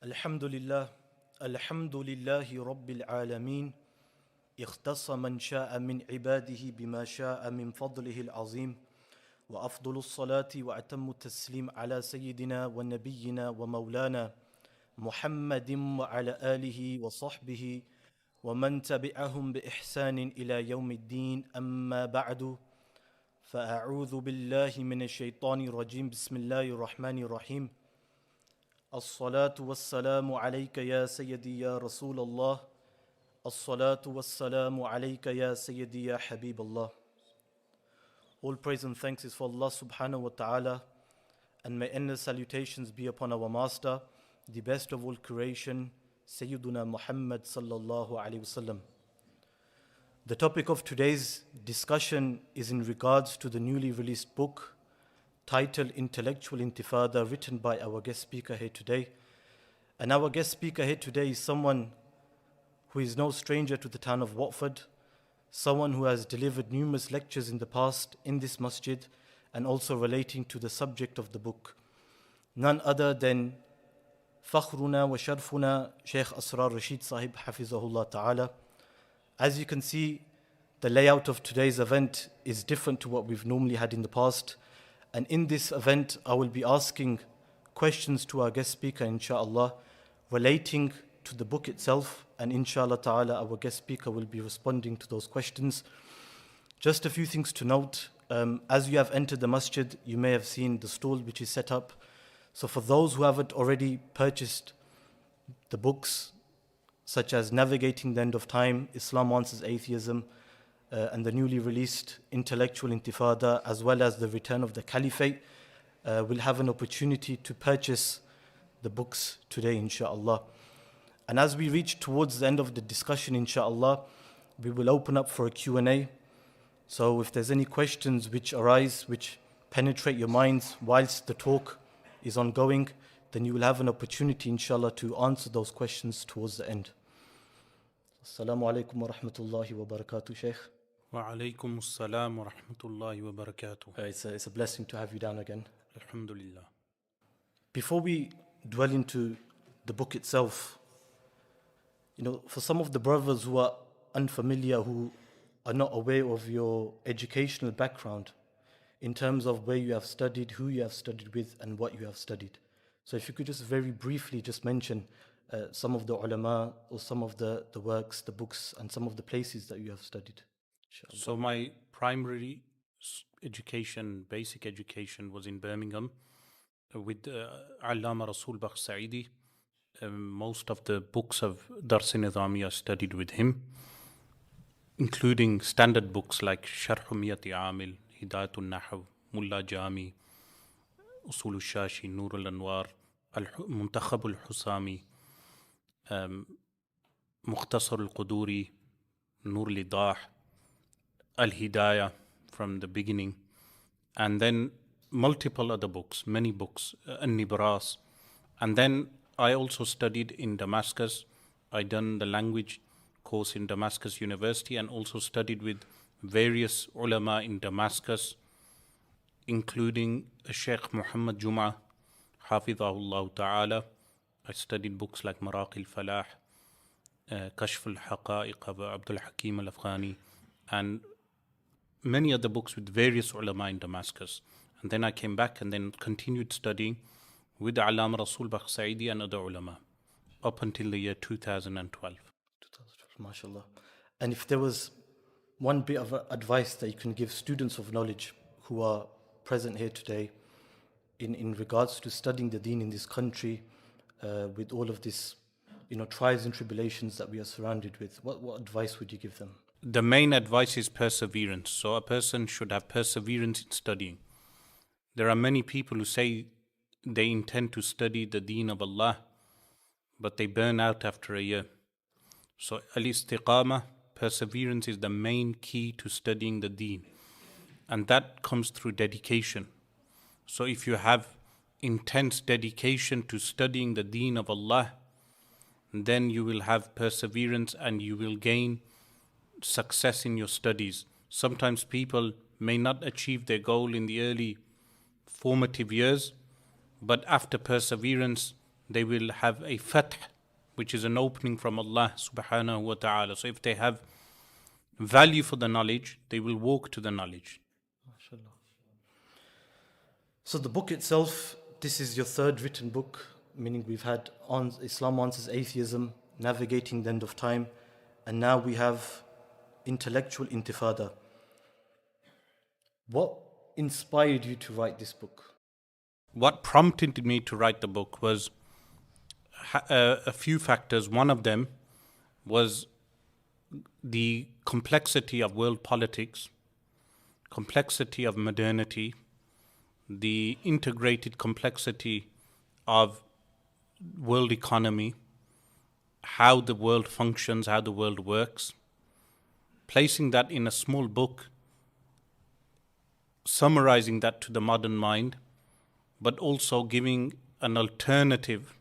الحمد لله الحمد لله رب العالمين اختص من شاء من عباده بما شاء من فضله العظيم وأفضل الصلاة وأتم التسليم على سيدنا ونبينا ومولانا محمد وعلى آله وصحبه ومن تبعهم بإحسان إلى يوم الدين أما بعد فأعوذ بالله من الشيطان الرجيم بسم الله الرحمن الرحيم الصلاة والسلام عليك يا سيدي يا رسول الله الصلاة والسلام عليك يا سيدي يا حبيب الله. All praise and thanks is for Allah subhanahu wa ta'ala, and may endless salutations be upon our master, the best of all creation, Sayyiduna Muhammad sallallahu alayhi wasallam. The topic of today's discussion is in regards to the newly released book titled Intellectual Intifada, written by our guest speaker here today. And our guest speaker here today is someone who is no stranger to the town of Watford, someone who has delivered numerous lectures in the past in this masjid and also relating to the subject of the book. None other than Fakhruna wa Sharfuna, Shaykh Asrar Rashid Sahib Hafizahullah Ta'ala. As you can see, the layout of today's event is different to what we've normally had in the past. And in this event, I will be asking questions to our guest speaker, inshallah, relating to the book itself. And inshallah ta'ala, our guest speaker will be responding to those questions. Just a few things to note. As you have entered the masjid, you may have seen the stall which is set up. So for those who haven't already purchased the books, such as Navigating the End of Time, Islam Answers Atheism, and the newly released Intellectual Intifada, as well as the Return of the Caliphate, will have an opportunity to purchase the books today, inshallah. And as we reach towards the end of the discussion, inshallah, we will open up for a Q&A. So if there's any questions which arise, which penetrate your minds whilst the talk is ongoing, then you will have an opportunity, inshallah, to answer those questions towards the end. Assalamu alaikum wa rahmatullahi wa barakatuh, Shaykh. Wa alaykum assalam wa rahmatullahi wa barakatuh. It's a blessing to have you down again. Alhamdulillah. Before we dwell into the book itself, for some of the brothers who are unfamiliar, who are not aware of your educational background in terms of where you have studied, who you have studied with, and what you have studied. So if you could just very briefly just mention some of the ulama or some of the works, the books, and some of the places that you have studied. Inshallah. So my primary education, basic education, was in Birmingham with Allama Rasul Bakh Saidi. Most of the books of Dars Nizami I studied with him, including standard books like Sharh Miyati Amil, Hidayatul Nahw, Mulla Jami, Usul al-Shashi, Nur al-Anwar, Muntakhab al-Husami, Mukhtasar al-Quduri, Nur al-Idah, Al-Hidayah from the beginning, and then multiple other books, many books, An-Nibras. And then I also studied in Damascus. I done the language course in Damascus University and also studied with various ulama in Damascus, including Shaykh Muhammad Jum'ah, Hafidhahullah Ta'ala. I studied books like Maraq al-Falah, Kashf al-Haqa'iq of Abdul Hakim al-Afghani, and many other books with various ulama in Damascus. And then I came back and then continued studying with Allama Rasul Bakh Saidi and other ulama up until the year 2012. MashaAllah. And if there was one bit of advice that you can give students of knowledge who are present here today in regards to studying the deen in this country, with all of this, trials and tribulations that we are surrounded with, what advice would you give them? The main advice is perseverance. So a person should have perseverance in studying. There are many people who say they intend to study the deen of Allah, but they burn out after a year. So al-istiqamah, perseverance, is the main key to studying the deen. And that comes through dedication. So if you have intense dedication to studying the deen of Allah, then you will have perseverance and you will gain success in your studies. Sometimes people may not achieve their goal in the early formative years, but after perseverance they will have a fath, which is an opening from Allah subhanahu wa ta'ala. So if they have value for the knowledge, they will walk to the knowledge. MashaAllah. So the book itself, this is your third written book, meaning we've had Islam Answers Atheism, Navigating the End of Time, and now we have Intellectual Intifada. What inspired you to write this book? What prompted me to write the book was a few factors. One of them was the complexity of world politics, complexity of modernity, the integrated complexity of world economy, how the world functions, how the world works. Placing that in a small book, summarizing that to the modern mind, but also giving an alternative,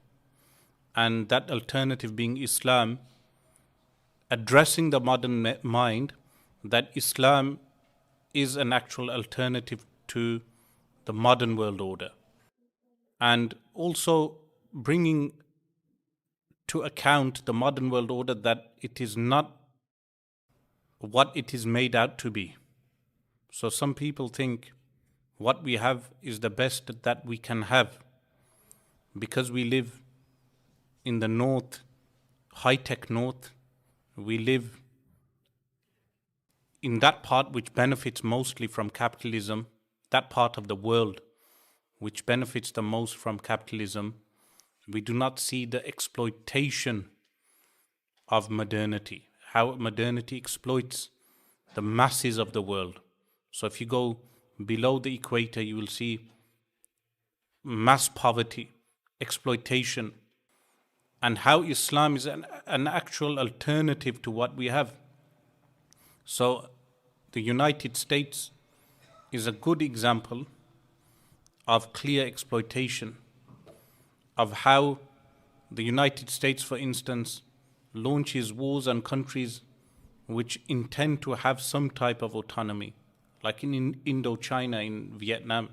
and that alternative being Islam, addressing the modern mind that Islam is an actual alternative to the modern world order, and also bringing to account the modern world order that it is not what it is made out to be. So some people think what we have is the best that we can have because we live in the north, high-tech north. We live in that part which benefits mostly from capitalism, that part of the world which benefits the most from capitalism. We do not see the exploitation of modernity, how modernity exploits the masses of the world. So if you go below the equator, you will see mass poverty, exploitation, and how Islam is an actual alternative to what we have. So the United States is a good example of clear exploitation, of how the United States, for instance, launches wars on countries which intend to have some type of autonomy, like in Indochina, in Vietnam,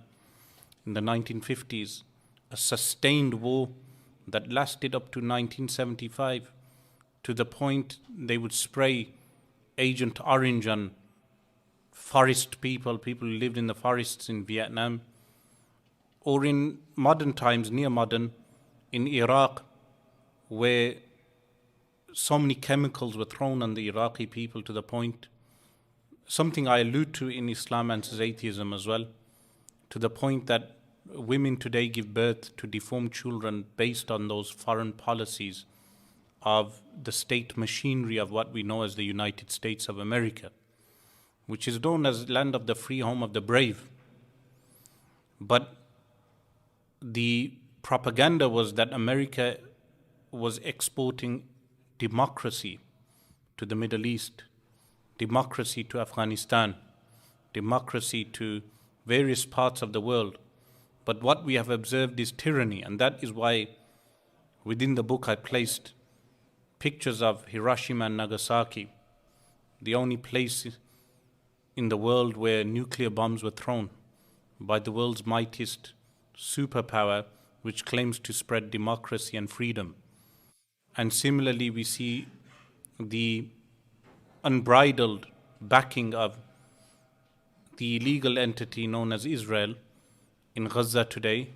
in the 1950s, a sustained war that lasted up to 1975, to the point they would spray Agent Orange on forest people who lived in the forests in Vietnam, or in modern times, near modern, in Iraq, where so many chemicals were thrown on the Iraqi people to the point, something I allude to in Islam Answers Atheism as well, to the point that women today give birth to deformed children based on those foreign policies of the state machinery of what we know as the United States of America, which is known as land of the free, home of the brave. But the propaganda was that America was exporting democracy to the Middle East, democracy to Afghanistan, democracy to various parts of the world. But what we have observed is tyranny, and that is why within the book I placed pictures of Hiroshima and Nagasaki, the only place in the world where nuclear bombs were thrown by the world's mightiest superpower, which claims to spread democracy and freedom. And similarly, we see the unbridled backing of the illegal entity known as Israel in Gaza today,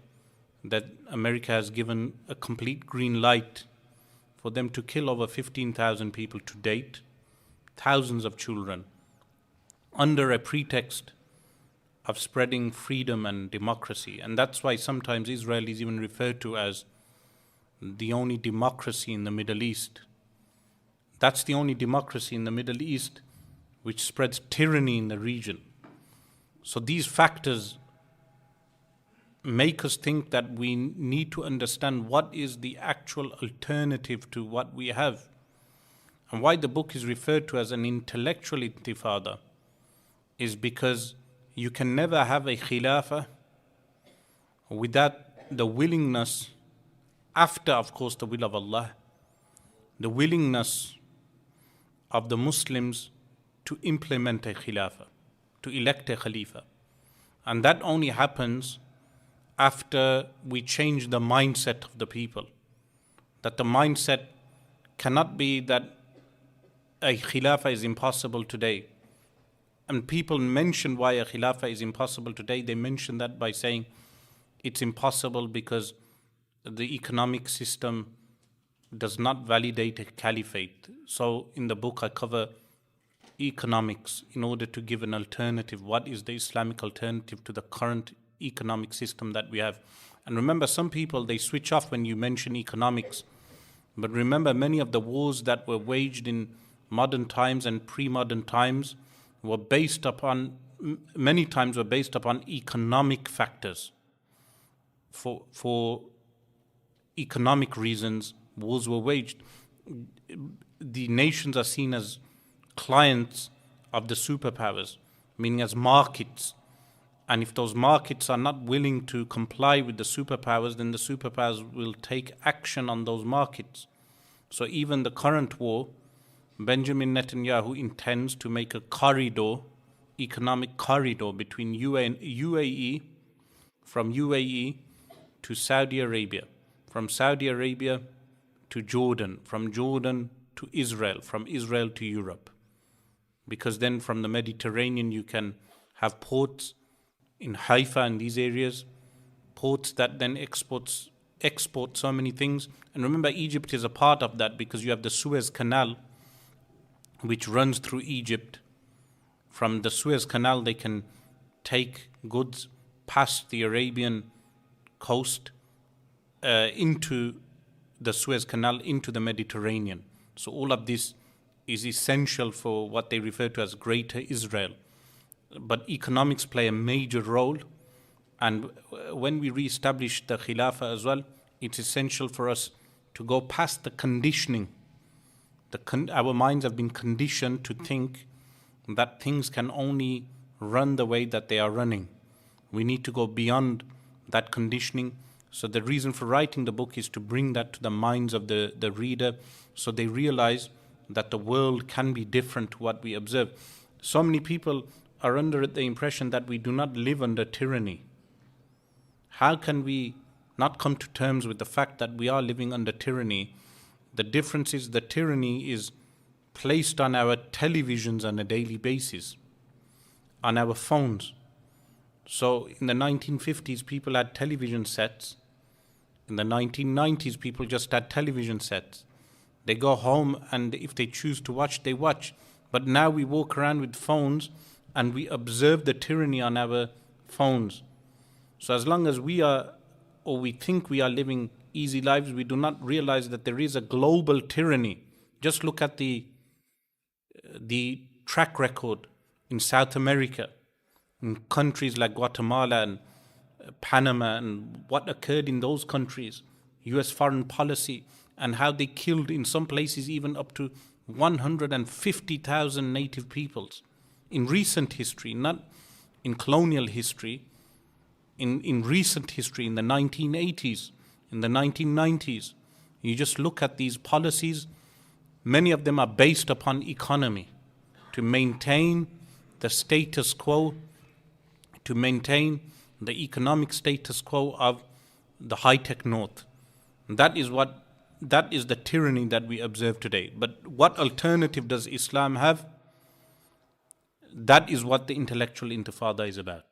that America has given a complete green light for them to kill over 15,000 people to date, thousands of children, under a pretext of spreading freedom and democracy. And that's why sometimes Israel is even referred to as the only democracy in the Middle East. That's the only democracy in the Middle East which spreads tyranny in the region. So these factors make us think that we need to understand what is the actual alternative to what we have. And why the book is referred to as an intellectual intifada is because you can never have a khilafah without the willingness, after of course the will of Allah, the willingness of the Muslims to implement a khilafah, to elect a khalifa. And that only happens after we change the mindset of the people. that the mindset cannot be that a khilafah is impossible today. And people mention why a khilafah is impossible today. They mention that by saying it's impossible because the economic system does not validate a caliphate. So in the book I cover economics in order to give an alternative. What is the Islamic alternative to the current economic system that we have? And remember, some people, they switch off when you mention economics. But remember, many of the wars that were waged in modern times and pre-modern times were based upon, many times were based upon economic factors. For economic reasons, wars were waged. The nations are seen as clients of the superpowers, meaning as markets. And if those markets are not willing to comply with the superpowers, then the superpowers will take action on those markets. So even the current war, Benjamin Netanyahu intends to make a corridor, economic corridor between UAE, from UAE to Saudi Arabia, from Saudi Arabia to Jordan, from Jordan to Israel, from Israel to Europe. Because then from the Mediterranean you can have ports in Haifa and these areas, ports that then export so many things. And remember, Egypt is a part of that because you have the Suez Canal which runs through Egypt. From the Suez Canal they can take goods past the Arabian coast into the Suez Canal, into the Mediterranean. So all of this is essential for what they refer to as Greater Israel. But economics play a major role, and when we re-establish the Khilafah as well, it's essential for us to go past the conditioning. Our minds have been conditioned to think that things can only run the way that they are running. We need to go beyond that conditioning. So the reason for writing the book is to bring that to the minds of the reader, so they realize that the world can be different to what we observe. So many people are under the impression that we do not live under tyranny. How can we not come to terms with the fact that we are living under tyranny? The difference is the tyranny is placed on our televisions on a daily basis, on our phones. So in the 1950s, people had television sets. In the 1990s, people just had television sets. They go home and if they choose to watch, they watch. But now we walk around with phones and we observe the tyranny on our phones. So as long as we are, or we think we are living easy lives, we do not realize that there is a global tyranny. Just look at the track record in South America, in countries like Guatemala and Panama, and what occurred in those countries, US foreign policy, and how they killed in some places even up to 150,000 native peoples. In recent history, not in colonial history, in recent history, in the 1980s, in the 1990s, you just look at these policies, many of them are based upon economy, to maintain the status quo, to maintain the economic status quo of the high-tech North. That is the tyranny that we observe today. But what alternative does Islam have? That is what the intellectual intifada is about.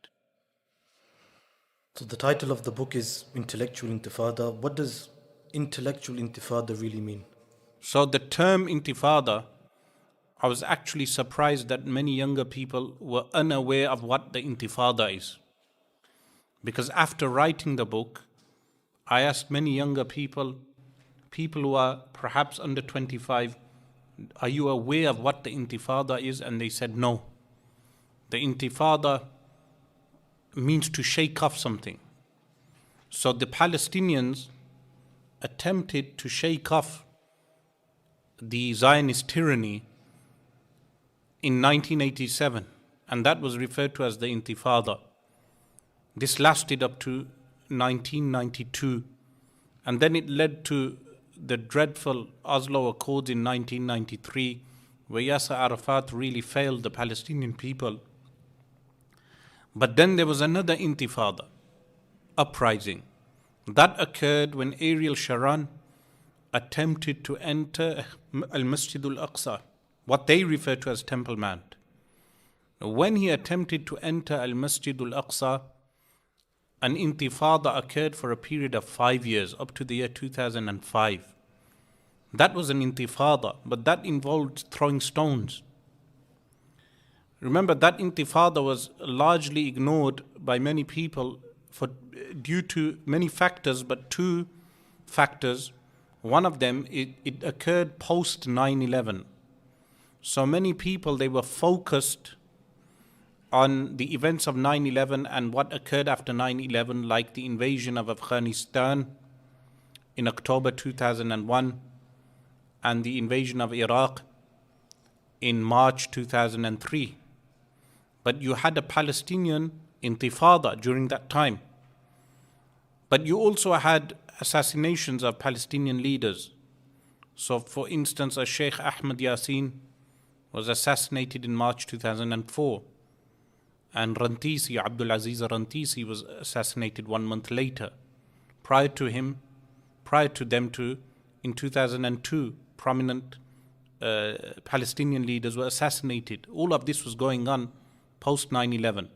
So the title of the book is Intellectual Intifada. What does intellectual intifada really mean? So the term intifada, I was actually surprised that many younger people were unaware of what the intifada is. Because after writing the book, I asked many younger people who are perhaps under 25, are you aware of what the intifada is? And they said no. The intifada means to shake off something. So the Palestinians attempted to shake off the Zionist tyranny in 1987, and that was referred to as the Intifada. This lasted up to 1992, and then it led to the dreadful Oslo Accords in 1993, where Yasser Arafat really failed the Palestinian people. But then there was another Intifada, uprising. That occurred when Ariel Sharon attempted to enter Al-Masjid al-Aqsa, what they refer to as Temple Mount. When he attempted to enter Al-Masjid al-Aqsa, an intifada occurred for a period of 5 years, up to the year 2005. That was an intifada, but that involved throwing stones. Remember, that intifada was largely ignored by many people due to many factors, but two factors. One of them, it occurred post 9/11. So many people, they were focused on the events of 9/11 and what occurred after 9/11, like the invasion of Afghanistan in October 2001 and the invasion of Iraq in March 2003. But you had a Palestinian intifada during that time. But you also had assassinations of Palestinian leaders. So for instance, a Shaykh Ahmed Yassin was assassinated in March 2004. And Rantisi, Abdul Aziz Rantisi, was assassinated 1 month later. Prior to them, in 2002, prominent Palestinian leaders were assassinated. All of this was going on post 9/11.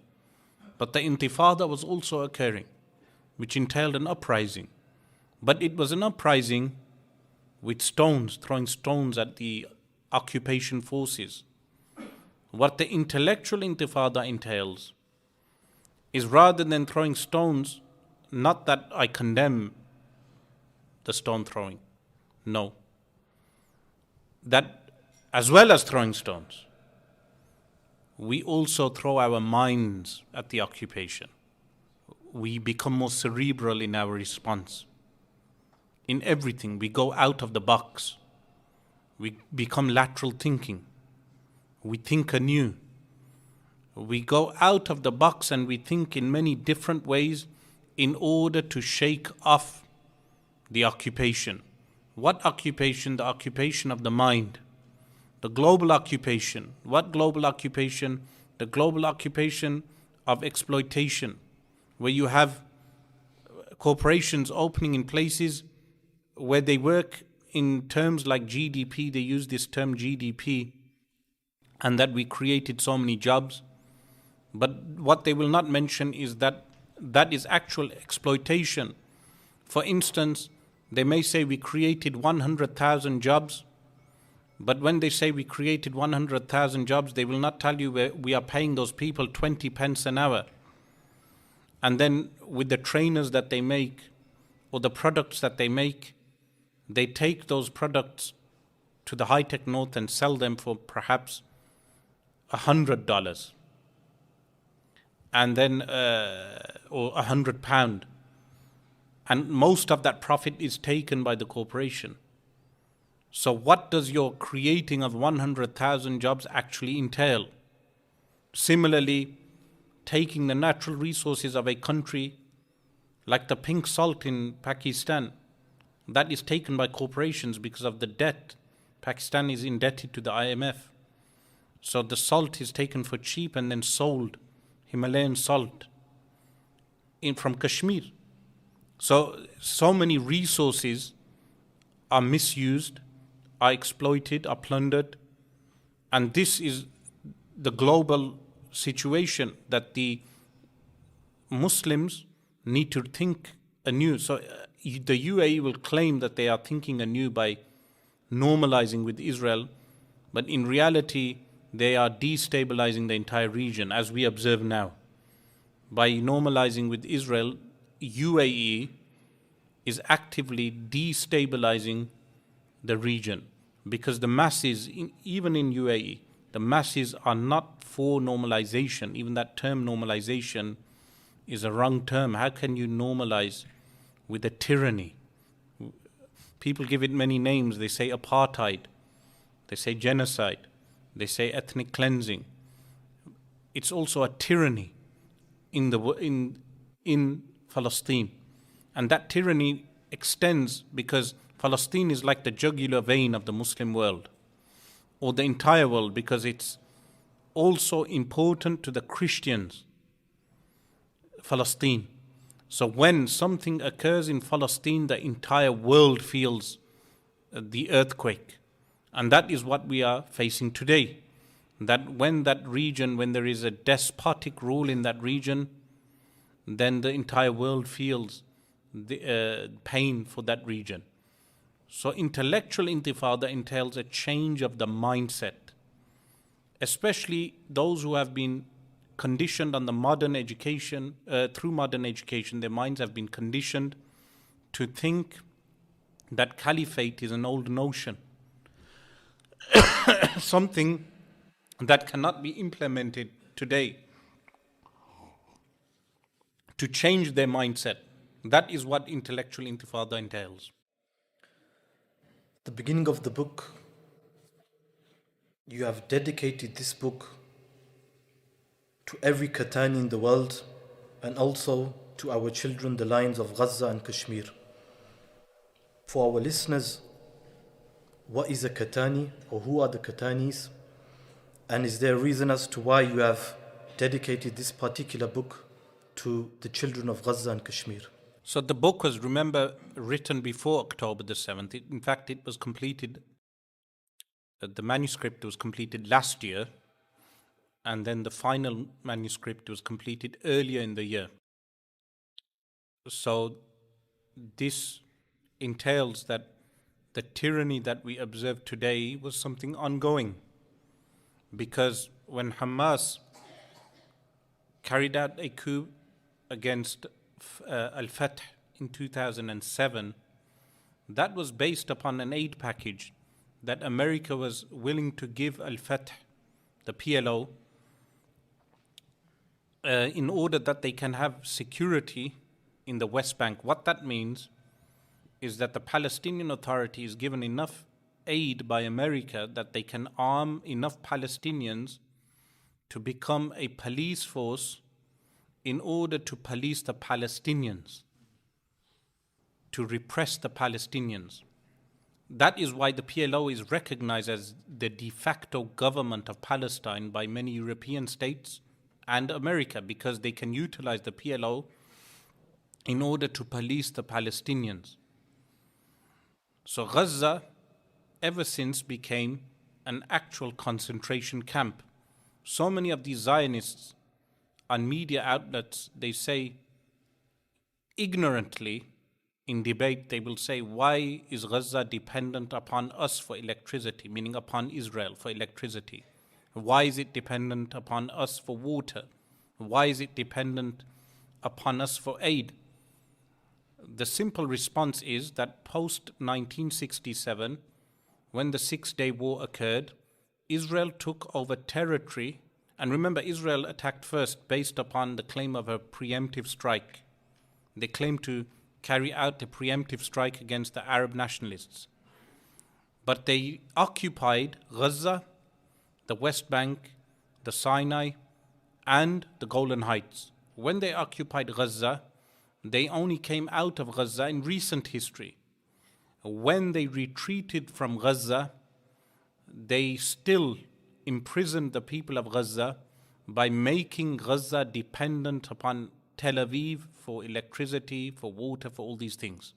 But the intifada was also occurring, which entailed an uprising. But it was an uprising with stones, throwing stones at the occupation forces. What the intellectual intifada entails is, rather than throwing stones, not that I condemn the stone throwing, no. That as well as throwing stones, we also throw our minds at the occupation. We become more cerebral in our response. In everything, we go out of the box. We become lateral thinking. We think anew. We go out of the box and we think in many different ways in order to shake off the occupation. What occupation? The occupation of the mind. The global occupation. What global occupation? The global occupation of exploitation, where you have corporations opening in places where they work in terms like GDP. They use this term GDP, and that we created so many jobs. But what they will not mention is that that is actual exploitation. For instance, they may say we created 100,000 jobs, but when they say we created 100,000 jobs, they will not tell you we are paying those people 20 pence an hour. And then with the trainers that they make or the products that they make, they take those products to the high-tech north and sell them for perhaps $100, and then or £100, and most of that profit is taken by the corporation. So what does your creating of 100,000 jobs actually entail? Similarly, taking the natural resources of a country like the pink salt in Pakistan, that is taken by corporations because of the debt. Pakistan is indebted to the IMF. So the salt is taken for cheap and then sold, Himalayan salt, from Kashmir. So many resources are misused, are exploited, are plundered. And this is the global situation that the Muslims need to think anew. So the UAE will claim that they are thinking anew by normalizing with Israel, but in reality, they are destabilizing the entire region, as we observe now. By normalizing with Israel, UAE is actively destabilizing the region, because the masses, even in UAE, the masses are not for normalization. Even that term normalization is a wrong term. How can you normalize with a tyranny? People give it many names. They say apartheid, they say genocide, they say ethnic cleansing. It's also a tyranny in Palestine, and that tyranny extends because Palestine is like the jugular vein of the Muslim world, or the entire world, because it's also important to the Christians, Palestine. So when something occurs in Palestine, the entire world feels the earthquake. And that is what we are facing today. That when there is a despotic rule in that region, then the entire world feels the pain for that region. So intellectual intifada entails a change of the mindset, especially those who have been conditioned on the modern education, through modern education, their minds have been conditioned to think that caliphate is an old notion, something that cannot be implemented today. To change their mindset, that is what intellectual intifada entails. The beginning of the book, you have dedicated this book to every Katani in the world and also to our children, the lions of Gaza and Kashmir. For our listeners, what is a Katani, or who are the Katanis? And is there a reason as to why you have dedicated this particular book to the children of Gaza and Kashmir? So the book was, remember, written before October the 7th. In fact, it was completed, the manuscript was completed last year, and then the final manuscript was completed earlier in the year. So this entails that the tyranny that we observe today was something ongoing, because when Hamas carried out a coup against Al-Fatah in 2007, that was based upon an aid package that America was willing to give Al-Fatah, the PLO, in order that they can have security in the West Bank. What that means is that the Palestinian Authority is given enough aid by America that they can arm enough Palestinians to become a police force in order to police the Palestinians, to repress the Palestinians. That is why the PLO is recognized as the de facto government of Palestine by many European states and America, because they can utilize the PLO in order to police the Palestinians. So Gaza, ever since, became an actual concentration camp. So many of these Zionists on media outlets, they say ignorantly in debate, they will say, why is Gaza dependent upon us for electricity, meaning upon Israel for electricity? Why is it dependent upon us for water? Why is it dependent upon us for aid? The simple response is that post 1967, when the Six-Day War occurred, Israel took over territory. And remember, Israel attacked first based upon the claim of a preemptive strike. They claimed to carry out a preemptive strike against the Arab nationalists. But they occupied Gaza, the West Bank, the Sinai, and the Golan Heights. When they occupied Gaza, they only came out of Gaza in recent history. When they retreated from Gaza, they still imprisoned the people of Gaza by making Gaza dependent upon Tel Aviv for electricity, for water, for all these things.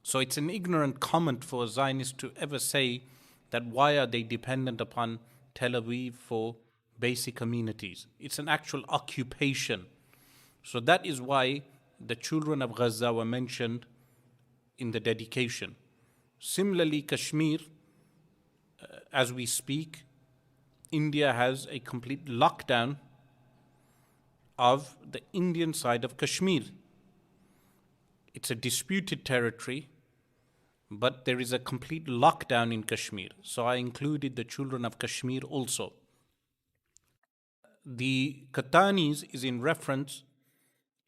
So it's an ignorant comment for a Zionist to ever say that why are they dependent upon Tel Aviv for basic amenities. It's an actual occupation. So that is why the children of Gaza were mentioned in the dedication. Similarly, Kashmir, as we speak, India has a complete lockdown of the Indian side of Kashmir. It's a disputed territory, but there is a complete lockdown in Kashmir. So I included the children of Kashmir also. The Katanis is in reference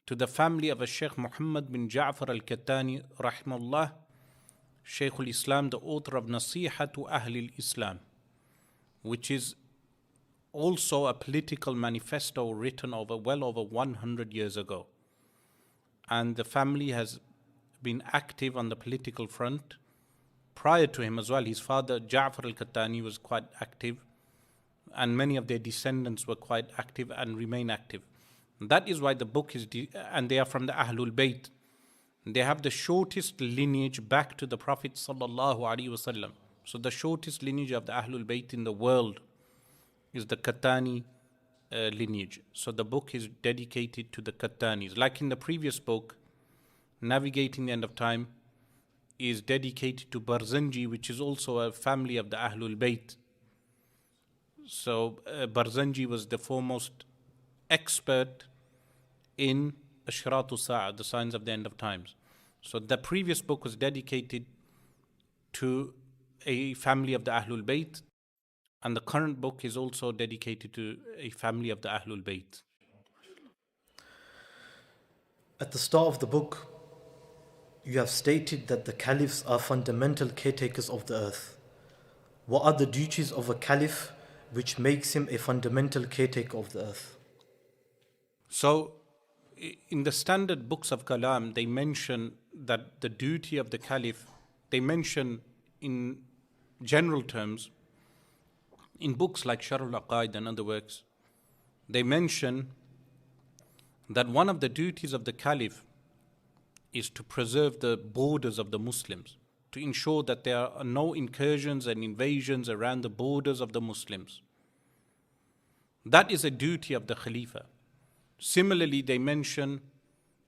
to the family of a Shaykh Muhammad bin Ja'far al-Katani, rahimahullah, Shaykh al-Islam, the author of Nasiha to Ahl al-Islam, which is also a political manifesto written well over 100 years ago. And the family has been active on the political front. Prior to him as well, his father Ja'far al-Katani was quite active, and many of their descendants were quite active and remain active. And that is why the book is, and they are from the Ahlul Bayt. they have the shortest lineage back to the Prophet sallallahu alaihi wasallam. So the shortest lineage of the Ahlul Bayt in the world is the Qattani lineage. So the book is dedicated to the Qattanis. Like in the previous book, Navigating the End of Time, is dedicated to Barzanji, which is also a family of the Ahlul Bayt. So Barzanji was the foremost expert in Ashratu Sa'a, the signs of the end of times. So the previous book was dedicated to a family of the Ahlul Bayt, and the current book is also dedicated to a family of the Ahlul Bayt. At the start of the book, you have stated that the caliphs are fundamental caretakers of the earth. What are the duties of a caliph which makes him a fundamental caretaker of the earth? So, in the standard books of Kalam, they mention that the duty of the caliph, they mention in general terms, in books like Sharh al-Aqaid and other works, they mention that one of the duties of the caliph is to preserve the borders of the Muslims, to ensure that there are no incursions and invasions around the borders of the Muslims. That is a duty of the Khalifa. Similarly, they mention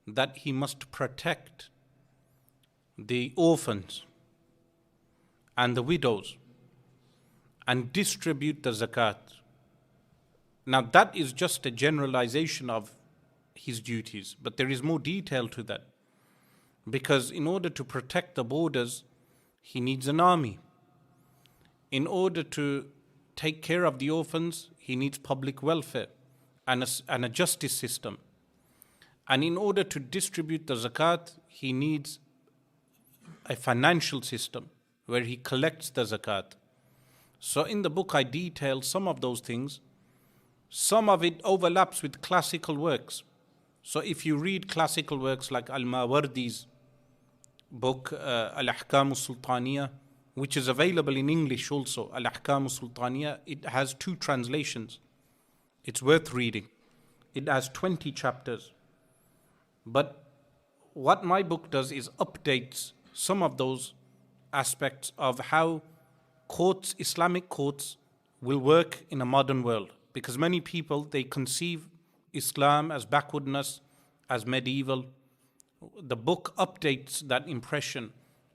that he must protect the orphans and the widows and distribute the zakat. Now that is just a generalization of his duties, but there is more detail to that. Because in order to protect the borders, he needs an army. In order to take care of the orphans, he needs public welfare and a justice system. And in order to distribute the zakat, he needs a financial system where he collects the zakat. So in the book I detail some of those things. Some of it overlaps with classical works. So if you read classical works like Al-Mawardi's book, Al-Ahkam al-Sultaniya, which is available in English also, Al-Ahkam al-Sultaniya, it has 2 translations. It's worth reading. It has 20 chapters. But what my book does is updates some of those aspects of how courts, Islamic courts, will work in a modern world. Because many people, they conceive Islam as backwardness, as medieval. The book updates that impression,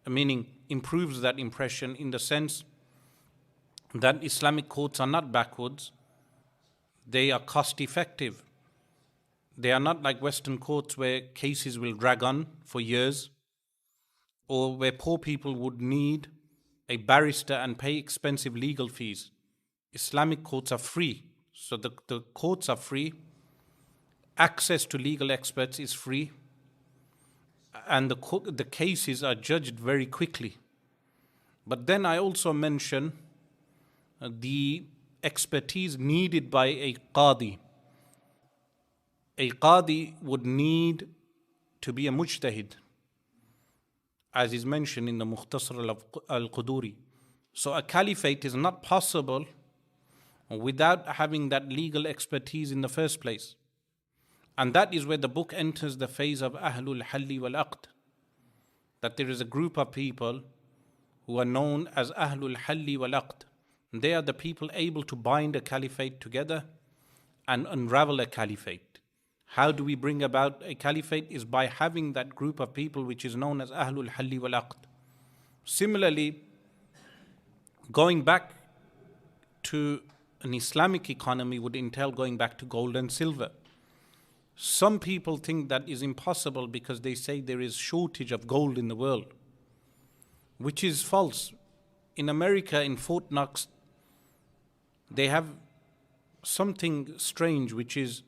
meaning improves that impression in the sense that Islamic courts are not backwards, they are cost effective. They are not like Western courts where cases will drag on for years, or where poor people would need a barrister and pay expensive legal fees. Islamic courts are free, so the courts are free, access to legal experts is free, and the cases are judged very quickly. But then I also mention the expertise needed by a qadi. A qadi would need to be a mujtahid, as is mentioned in the Mukhtasar al-Quduri. So a caliphate is not possible without having that legal expertise in the first place. And that is where the book enters the phase of Ahlul Halli wal Aqd. That there is a group of people who are known as Ahlul Halli wal Aqd. They are the people able to bind a caliphate together and unravel a caliphate. How do we bring about a caliphate? Is by having that group of people which is known as Ahlul Halli wal Aqd. Similarly, going back to an Islamic economy would entail going back to gold and silver. Some people think that is impossible because they say there is shortage of gold in the world, which is false. In America, in Fort Knox, they have something strange, which is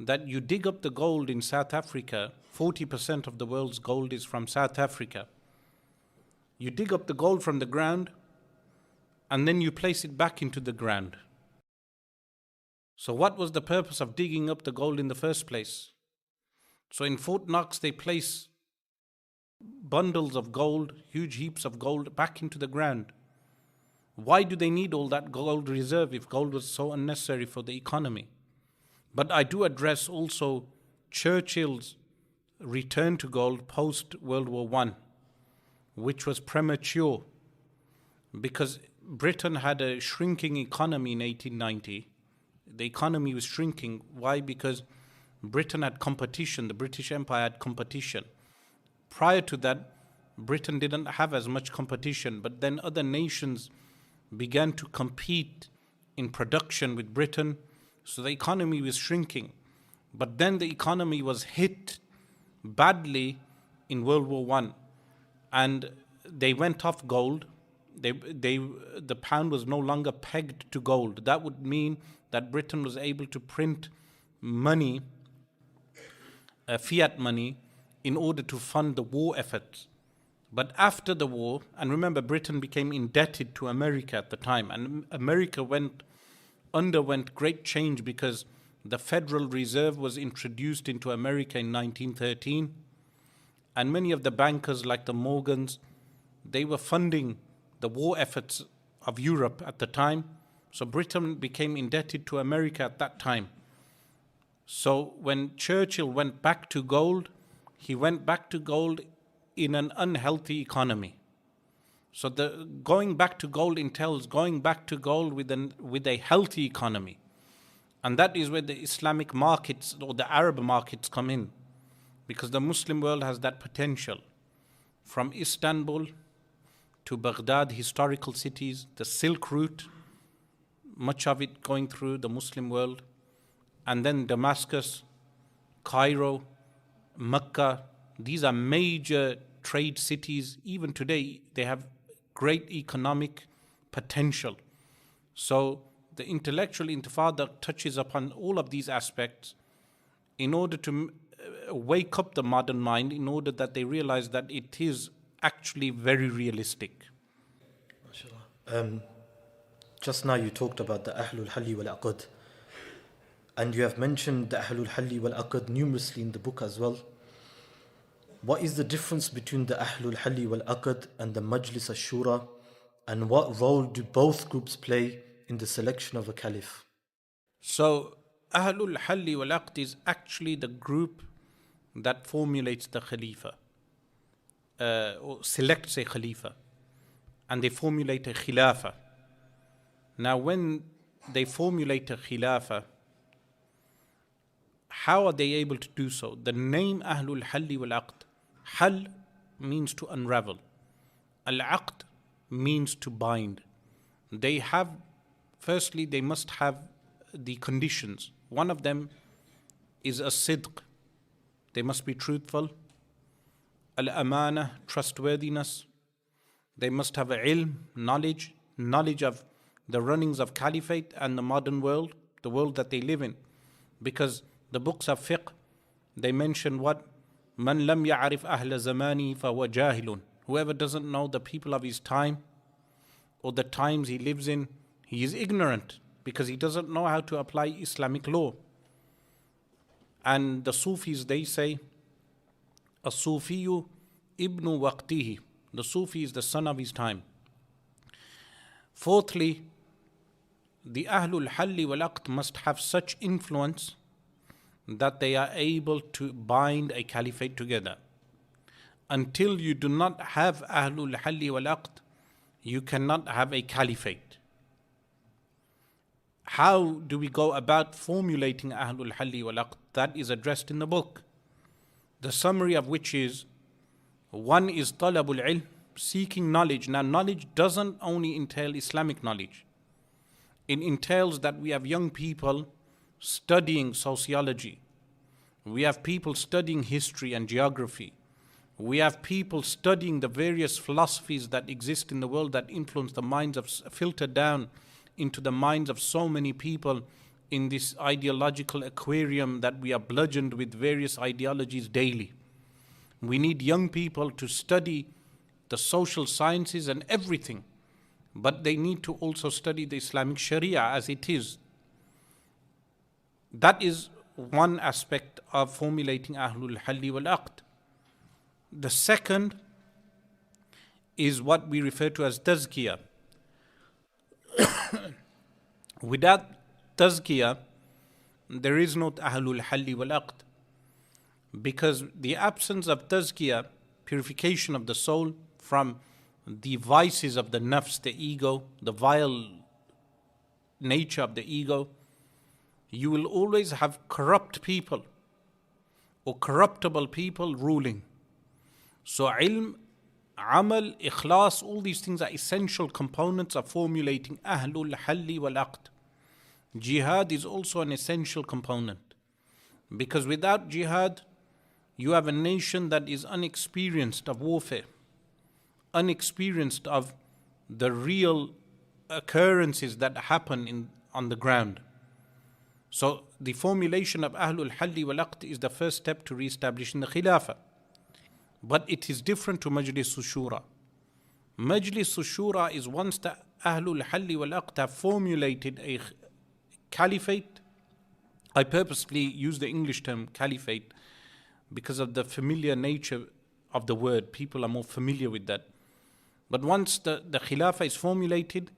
that you dig up the gold in South Africa. 40% of the world's gold is from South Africa. You dig up the gold from the ground and then you place it back into the ground. So what was the purpose of digging up the gold in the first place? So in Fort Knox, they place bundles of gold, huge heaps of gold back into the ground. Why do they need all that gold reserve if gold was so unnecessary for the economy? But I do address also Churchill's return to gold post World War I, which was premature because Britain had a shrinking economy in 1890. The economy was shrinking. Why? Because Britain had competition. The British Empire had competition. Prior to that, Britain didn't have as much competition, but then other nations began to compete in production with Britain, so the economy was shrinking. But then the economy was hit badly in World War I, and they went off gold. The pound was no longer pegged to gold. That would mean that Britain was able to print money, fiat money, in order to fund the war efforts. But after the war, and remember, Britain became indebted to America at the time, and America underwent great change because the Federal Reserve was introduced into America in 1913, and many of the bankers like the Morgans, they were funding the war efforts of Europe at the time. So Britain became indebted to America at that time. So when Churchill went back to gold, he went back to gold in an unhealthy economy. So the going back to gold entails going back to gold with a healthy economy. And that is where the Islamic markets or the Arab markets come in, because the Muslim world has that potential. From Istanbul to Baghdad, historical cities, the Silk Route, much of it going through the Muslim world, and then Damascus, Cairo, Mecca. These are major trade cities. Even today, they have great economic potential. So the intellectual intifada touches upon all of these aspects in order to wake up the modern mind, in order that they realize that it is actually very realistic. Just now you talked about the Ahlul Halli wal Aqd, and you have mentioned the Ahlul Halli wal Aqd numerously in the book as well. What is the difference between the Ahlul Halli wal Aqd and the Majlis al-Shura, and what role do both groups play in the selection of a caliph? So Ahlul Halli wal Aqd is actually the group that formulates the Khalifa, or selects a Khalifa, and they formulate a Khilafah. Now when they formulate a Khilafah, how are they able to do so? The name Ahlul Halli wal Aqd, Hal means to unravel, Al-Aqd means to bind. Firstly, they must have the conditions. One of them is a sidq. They must be truthful. Al-amana, trustworthiness. They must have ilm, knowledge of the runnings of Caliphate and the modern world, the world that they live in. Because the books of fiqh, they mention what? Man lam ya'arif ahla zamani fahuwa jahilun. Whoever doesn't know the people of his time or the times he lives in, he is ignorant because he doesn't know how to apply Islamic law. And the Sufis, they say, As-Sufiyu ibnu waqtihi. The Sufi is the son of his time. Fourthly, the Ahlul Halli wal Aqd must have such influence that they are able to bind a caliphate together. Until you do not have Ahlul Halli wal Aqd, you cannot have a caliphate. How do we go about formulating Ahlul Halli wal Aqd? That is addressed in the book. The summary of which is, one is talabul ilm, seeking knowledge. Now knowledge doesn't only entail Islamic knowledge. It entails that we have young people studying sociology. We have people studying history and geography. We have people studying the various philosophies that exist in the world that influence the minds of, filter down into the minds of so many people in this ideological aquarium that we are bludgeoned with various ideologies daily. We need young people to study the social sciences and everything, but they need to also study the Islamic Sharia as it is. That is one aspect of formulating Ahlul Halli wal Aqd. The second is what we refer to as tazkiyah. Without tazkiyah, there is no Ahlul Halli wal Aqd, because the absence of tazkiyah, purification of the soul from the vices of the nafs, the ego, the vile nature of the ego, you will always have corrupt people or corruptible people ruling. So ilm, amal, ikhlas, all these things are essential components of formulating ahlul halli wal aqd. Jihad is also an essential component, because without jihad, you have a nation that is unexperienced of warfare, unexperienced of the real occurrences that happen on the ground. So the formulation of Ahlul Halli wal Aqd is the first step to re-establishing the Khilafah. But it is different to Majlis Shura. Majlis Shura is once the Ahlul Halli wal Aqd have formulated a caliphate. I purposely use the English term caliphate because of the familiar nature of the word. People are more familiar with that. But once the Khilafah is formulated,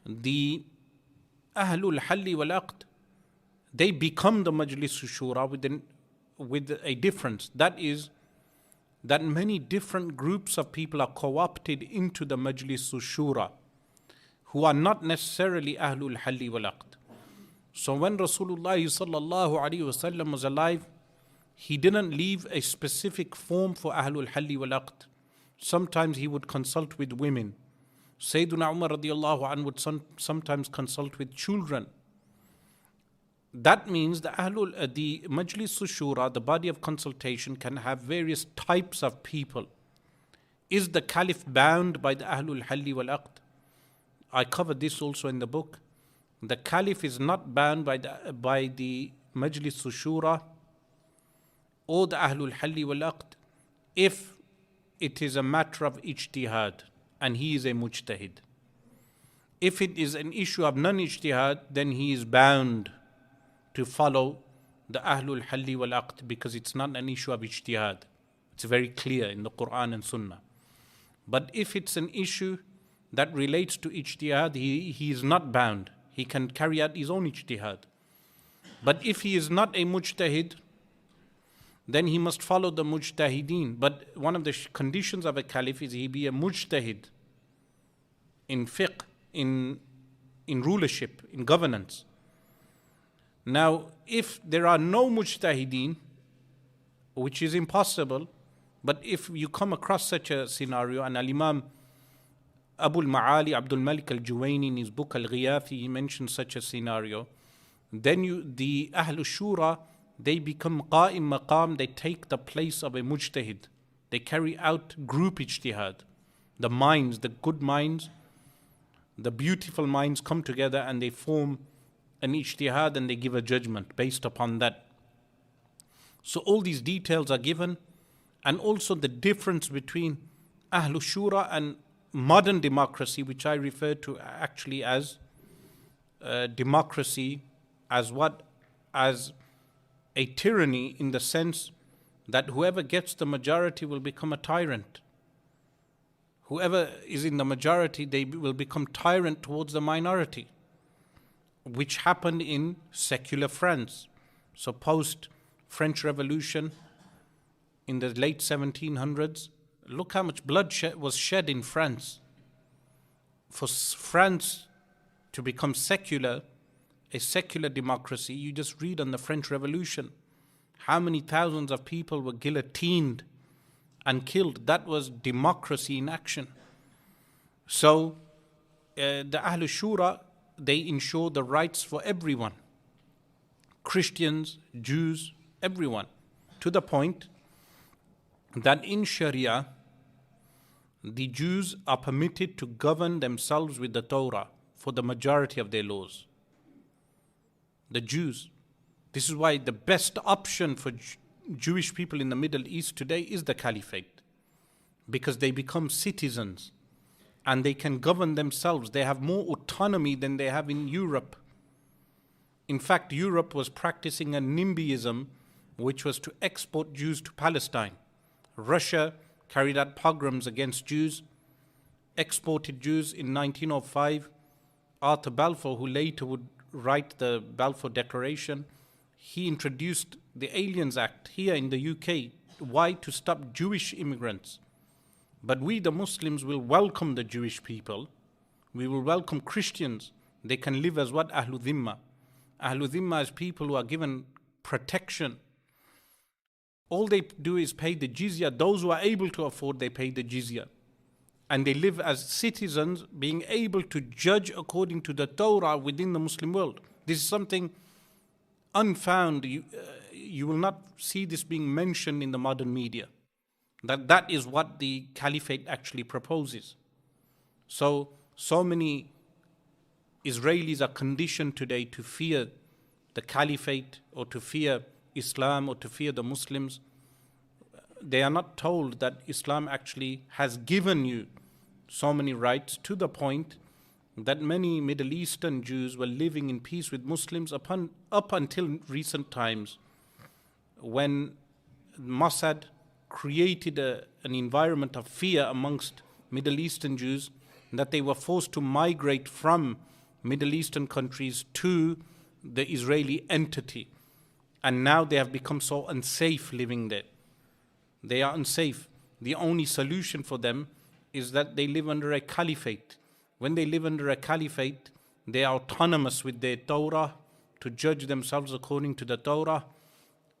the Ahlul Halli wal Aqd, they become the Majlis Shura with a difference. That is, that many different groups of people are co-opted into the Majlis Shura, who are not necessarily Ahlul Halli wal Aqd. So when Rasulullah sallallahu alaihi wasallam was alive, he didn't leave a specific form for Ahlul Halli wal Aqd. Sometimes he would consult with women. Sayyiduna Umar radiallahu anhu would sometimes consult with children. That means the Majlis Shura, the body of consultation, can have various types of people. Is the Caliph bound by the Ahlul Halli wal Aqd? I covered this also in the book. The Caliph is not bound by the Majlis Shura or the Ahlul Halli wal Aqd if it is a matter of ijtihad and he is a mujtahid. If it is an issue of non-ijtihad, then he is bound to follow the Ahlul Halli wal Aqd because it's not an issue of ijtihad. It's very clear in the Quran and Sunnah. But if it's an issue that relates to ijtihad, he is not bound. He can carry out his own ijtihad. But if he is not a mujtahid, then he must follow the mujtahideen. But one of the conditions of a caliph is he be a mujtahid in fiqh, in rulership, in governance. Now, if there are no mujtahideen, which is impossible, but if you come across such a scenario, and Al-Imam Abu al-Ma'ali Abdul Malik al-Juwayni in his book Al-Ghiyathi, he mentions such a scenario, then the Ahlul Shura, they become qa'im maqam, they take the place of a mujtahid. They carry out group ijtihad. The minds, the good minds, the beautiful minds come together and they form an ijtihad and they give a judgment based upon that. So all these details are given, and also the difference between Ahlul Shura and modern democracy, which I refer to actually as democracy, as a tyranny, in the sense that whoever gets the majority will become a tyrant. Whoever is in the majority, they will become tyrant towards the minority, which happened in secular France. So post-French Revolution in the late 1700s, look how much blood was shed in France. For France to become secular, a secular democracy, you just read on the French Revolution how many thousands of people were guillotined and killed. That was democracy in action. So the Ahlul Shura, they ensure the rights for everyone, Christians, Jews, everyone, to the point that in Sharia, the Jews are permitted to govern themselves with the Torah for the majority of their laws. The Jews. This is why the best option for Jewish people in the Middle East today is the Caliphate, because they become citizens and they can govern themselves. They have more autonomy than they have in Europe. In fact, Europe was practicing a NIMBYism, which was to export Jews to Palestine. Russia carried out pogroms against Jews, exported Jews in 1905. Arthur Balfour, who later would write the Balfour Declaration, he introduced the Aliens Act here in the UK. Why? To stop Jewish immigrants. But we, the Muslims, will welcome the Jewish people. We will welcome Christians. They can live as what? Ahlul Dhimma. Ahlul Dhimma is people who are given protection. All they do is pay the jizya. Those who are able to afford, they pay the jizya. And they live as citizens, being able to judge according to the Torah within the Muslim world. This is something unfound. You will not see this being mentioned in the modern media. That is what the Caliphate actually proposes. So many Israelis are conditioned today to fear the Caliphate or to fear Islam or to fear the Muslims. They are not told that Islam actually has given you so many rights, to the point that many Middle Eastern Jews were living in peace with Muslims up until recent times, when Mossad created an environment of fear amongst Middle Eastern Jews, that they were forced to migrate from Middle Eastern countries to the Israeli entity. And now they have become so unsafe living there. They are unsafe. The only solution for them is that they live under a caliphate. When they live under a caliphate, they are autonomous with their Torah to judge themselves according to the Torah.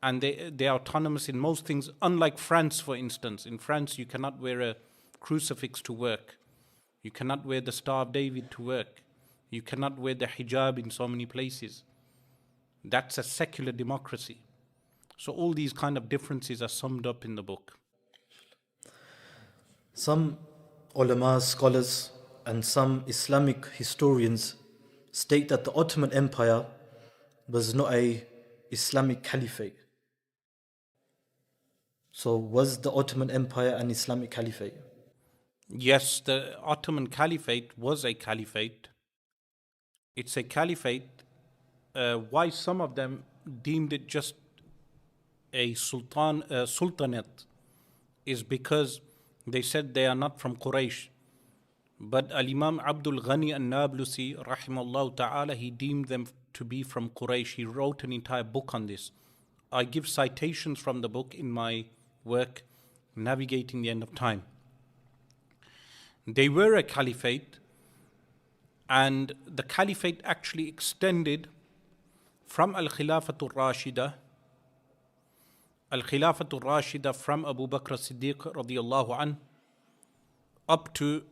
And they are autonomous in most things, unlike France, for instance. In France, you cannot wear a crucifix to work. You cannot wear the Star of David to work. You cannot wear the hijab in so many places. That's a secular democracy. So all these kind of differences are summed up in the book. Some ulama, scholars, and some Islamic historians state that the Ottoman Empire was not an Islamic caliphate. So was the Ottoman Empire an Islamic caliphate? Yes, the Ottoman Caliphate was a caliphate. It's a caliphate. Why some of them deemed it just a sultanate is because they said they are not from Quraysh. But Al-Imam Abdul Ghani al-Nablusi, rahimahullah ta'ala, he deemed them to be from Quraysh. He wrote an entire book on this. I give citations from the book in my work, Navigating the End of Time. They were a caliphate, and the caliphate actually extended from Al-Khilafatul Rashida, Al-Khilafatul Rashida from Abu Bakr as-Siddiq radiyallahu an, up to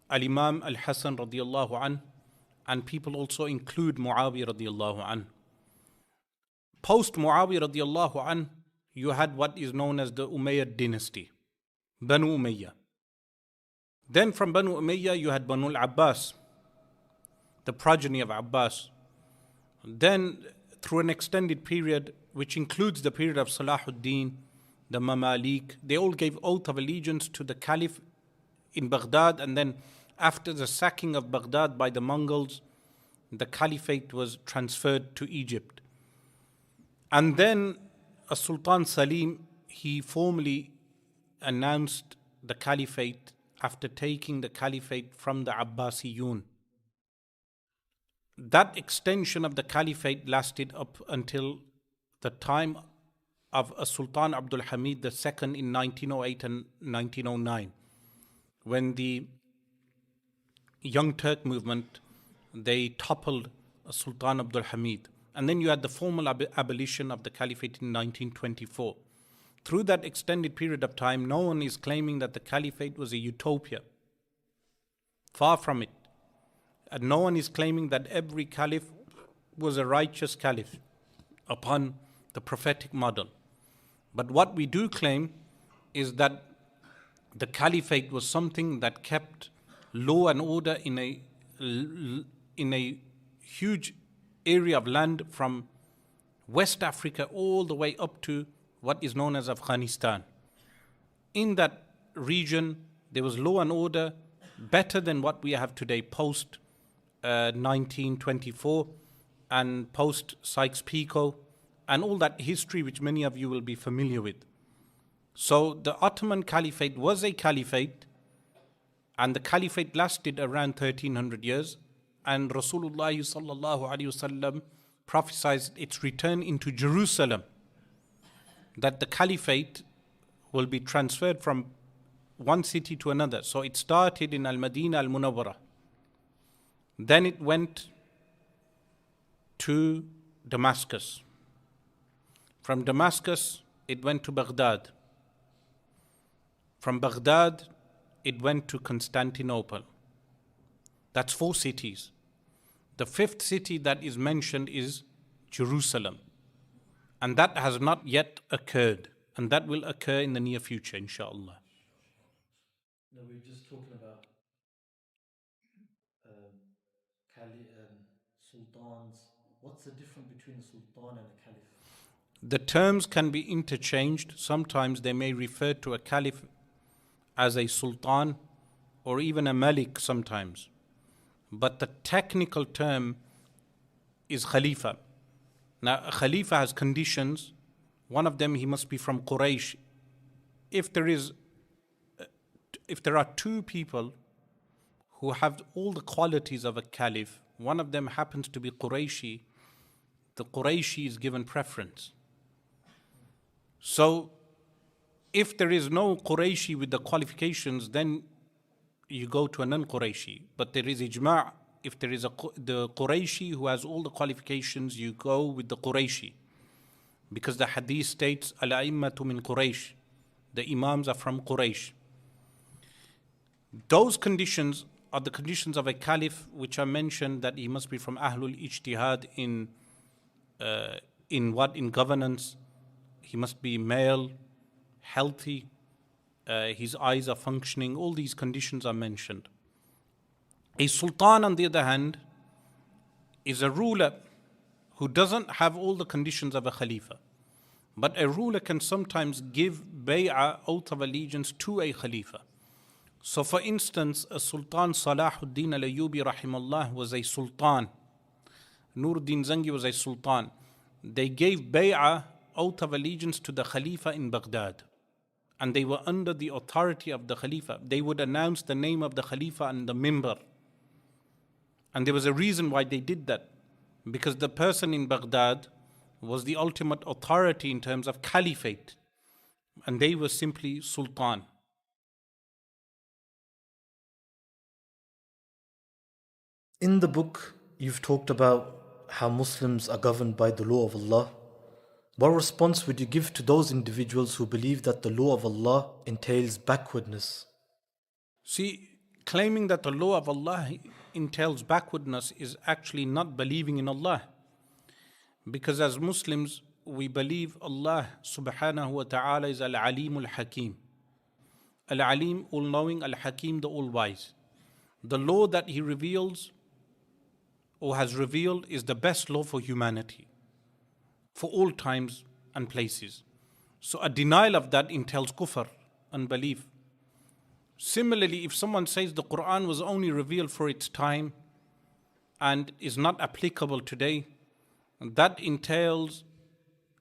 Al-Imam Al-Hasan radiyallahu an, and people also include Muawiyah radiyallahu an. Post Muawiyah radiyallahu an, you had what is known as the Umayyad dynasty, Banu Umayyah. Then from Banu Umayyah you had Banu al-Abbas, the progeny of Abbas. Then through an extended period, which includes the period of Salahuddin, the Mamalik, they all gave oath of allegiance to the Caliph in Baghdad, and then after the sacking of Baghdad by the Mongols, the Caliphate was transferred to Egypt. And then Sultan Salim, he formally announced the Caliphate after taking the Caliphate from the Abbasiyun. That extension of the Caliphate lasted up until the time of Sultan Abdul Hamid II in 1908 and 1909, when the Young Turk movement, they toppled Sultan Abdul Hamid. And then you had the formal abolition of the Caliphate in 1924. Through that extended period of time, no one is claiming that the Caliphate was a utopia. Far from it. And no one is claiming that every Caliph was a righteous Caliph upon the prophetic model. But what we do claim is that the Caliphate was something that kept law and order in a huge area of land from West Africa all the way up to what is known as Afghanistan. In that region, there was law and order better than what we have today post 1924 and post Sykes-Picot and all that history which many of you will be familiar with. So the Ottoman Caliphate was a caliphate, and the caliphate lasted around 1300 years, and Rasulullah sallallahu alaihi wasallam prophesied its return into Jerusalem, that the Caliphate will be transferred from one city to another. So it started in Al-Madinah Al-Munawwarah. Then it went to Damascus. From Damascus, it went to Baghdad. From Baghdad, it went to Constantinople. That's 4 cities. The 5th city that is mentioned is Jerusalem. And that has not yet occurred. And that will occur in the near future, inshallah. No, we were just talking about sultans. What's the difference between a sultan and a caliph? The terms can be interchanged. Sometimes they may refer to a caliph as a sultan or even a malik sometimes. But the technical term is khalifa. Now, a khalifa has conditions. One of them, he must be from Quraysh. If there are 2 people who have all the qualities of a caliph, one of them happens to be Qurayshi, the Qurayshi is given preference. So, if there is no Qurayshi with the qualifications, then you go to a non-Qurayshi. But there is ijma'. If there is the Qurayshi who has all the qualifications, you go with the Qurayshi. Because the hadith states, Al-a'immatu min Quraysh. The imams are from Quraysh. Those conditions are the conditions of a caliph, which are mentioned, that he must be from Ahlul Ijtihad in governance. He must be male, healthy, his eyes are functioning. All these conditions are mentioned. A sultan, on the other hand, is a ruler who doesn't have all the conditions of a khalifa. But a ruler can sometimes give bay'ah, oath of allegiance, to a khalifa. So for instance, a Sultan Salahuddin al-Ayyubi rahimahullah was a sultan. Nuruddin Zangi was a sultan. They gave bay'ah, oath of allegiance, to the Khalifa in Baghdad. And they were under the authority of the Khalifa. They would announce the name of the Khalifa on the mimbar. And there was a reason why they did that. Because the person in Baghdad was the ultimate authority in terms of Caliphate. And they were simply Sultan. In the book, you've talked about how Muslims are governed by the law of Allah. What response would you give to those individuals who believe that the law of Allah entails backwardness? See, claiming that the law of Allah entails backwardness is actually not believing in Allah. Because as Muslims, we believe Allah subhanahu wa ta'ala is Al-Alim Al-Hakim. Al-Alim, all-knowing, Al-Hakim, the all-wise. The law that He reveals or has revealed is the best law for humanity, for all times and places. So a denial of that entails kufr, unbelief. Similarly, if someone says the Quran was only revealed for its time and is not applicable today, that entails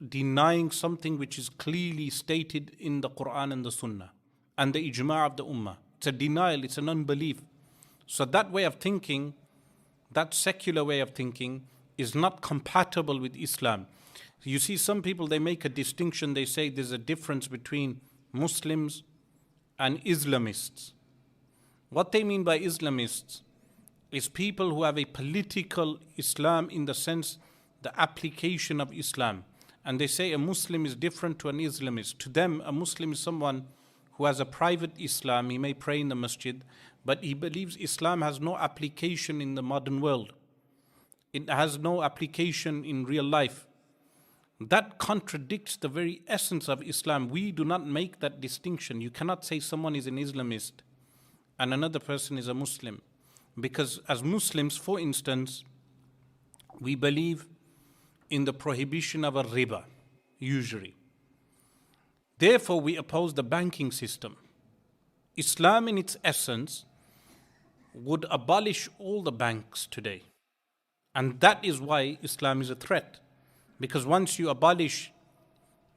denying something which is clearly stated in the Quran and the Sunnah and the ijma' of the Ummah. It's a denial, it's an unbelief. So that way of thinking, that secular way of thinking, is not compatible with Islam. You see, some people, they make a distinction. They say there's a difference between Muslims and Islamists. What they mean by Islamists is people who have a political Islam, in the sense, the application of Islam. And they say a Muslim is different to an Islamist. To them, a Muslim is someone who has a private Islam. He may pray in the masjid, but he believes Islam has no application in the modern world. It has no application in real life. That contradicts the very essence of Islam. We do not make that distinction. You cannot say someone is an Islamist and another person is a Muslim. Because as Muslims, for instance, we believe in the prohibition of a riba, usury. Therefore, we oppose the banking system. Islam in its essence would abolish all the banks today. And that is why Islam is a threat. Because once you abolish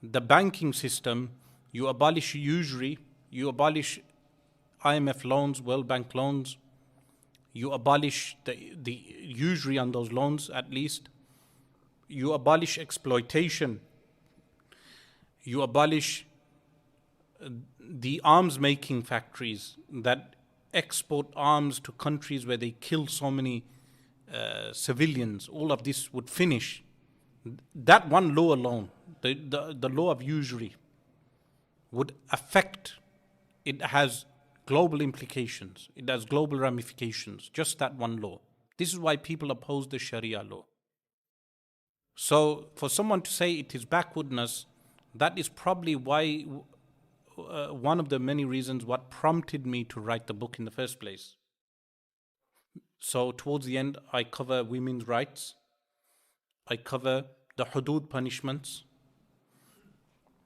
the banking system, you abolish usury, you abolish IMF loans, World Bank loans, you abolish the usury on those loans at least, you abolish exploitation, you abolish the arms making factories that export arms to countries where they kill so many civilians. All of this would finish. That one law alone, the law of usury, would affect, it has global implications, it has global ramifications, just that one law. This is why people oppose the Sharia law. So for someone to say it is backwardness, that is probably why one of the many reasons what prompted me to write the book in the first place. So towards the end, I cover women's rights, I cover the hudud punishments,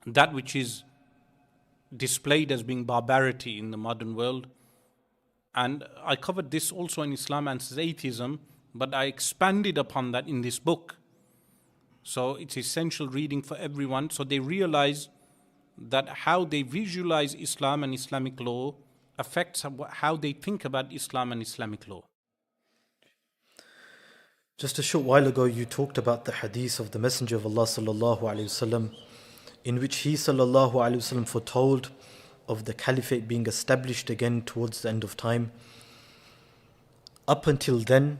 that which is displayed as being barbarity in the modern world. And I covered this also in Islam and atheism, but I expanded upon that in this book. So it's essential reading for everyone, so they realize that how they visualize Islam and Islamic law affects how they think about Islam and Islamic law. Just a short while ago, you talked about the hadith of the Messenger of Allah sallallahu alaihi wasallam, in which he sallallahu alaihi wasallam foretold of the Caliphate being established again towards the end of time. Up until then,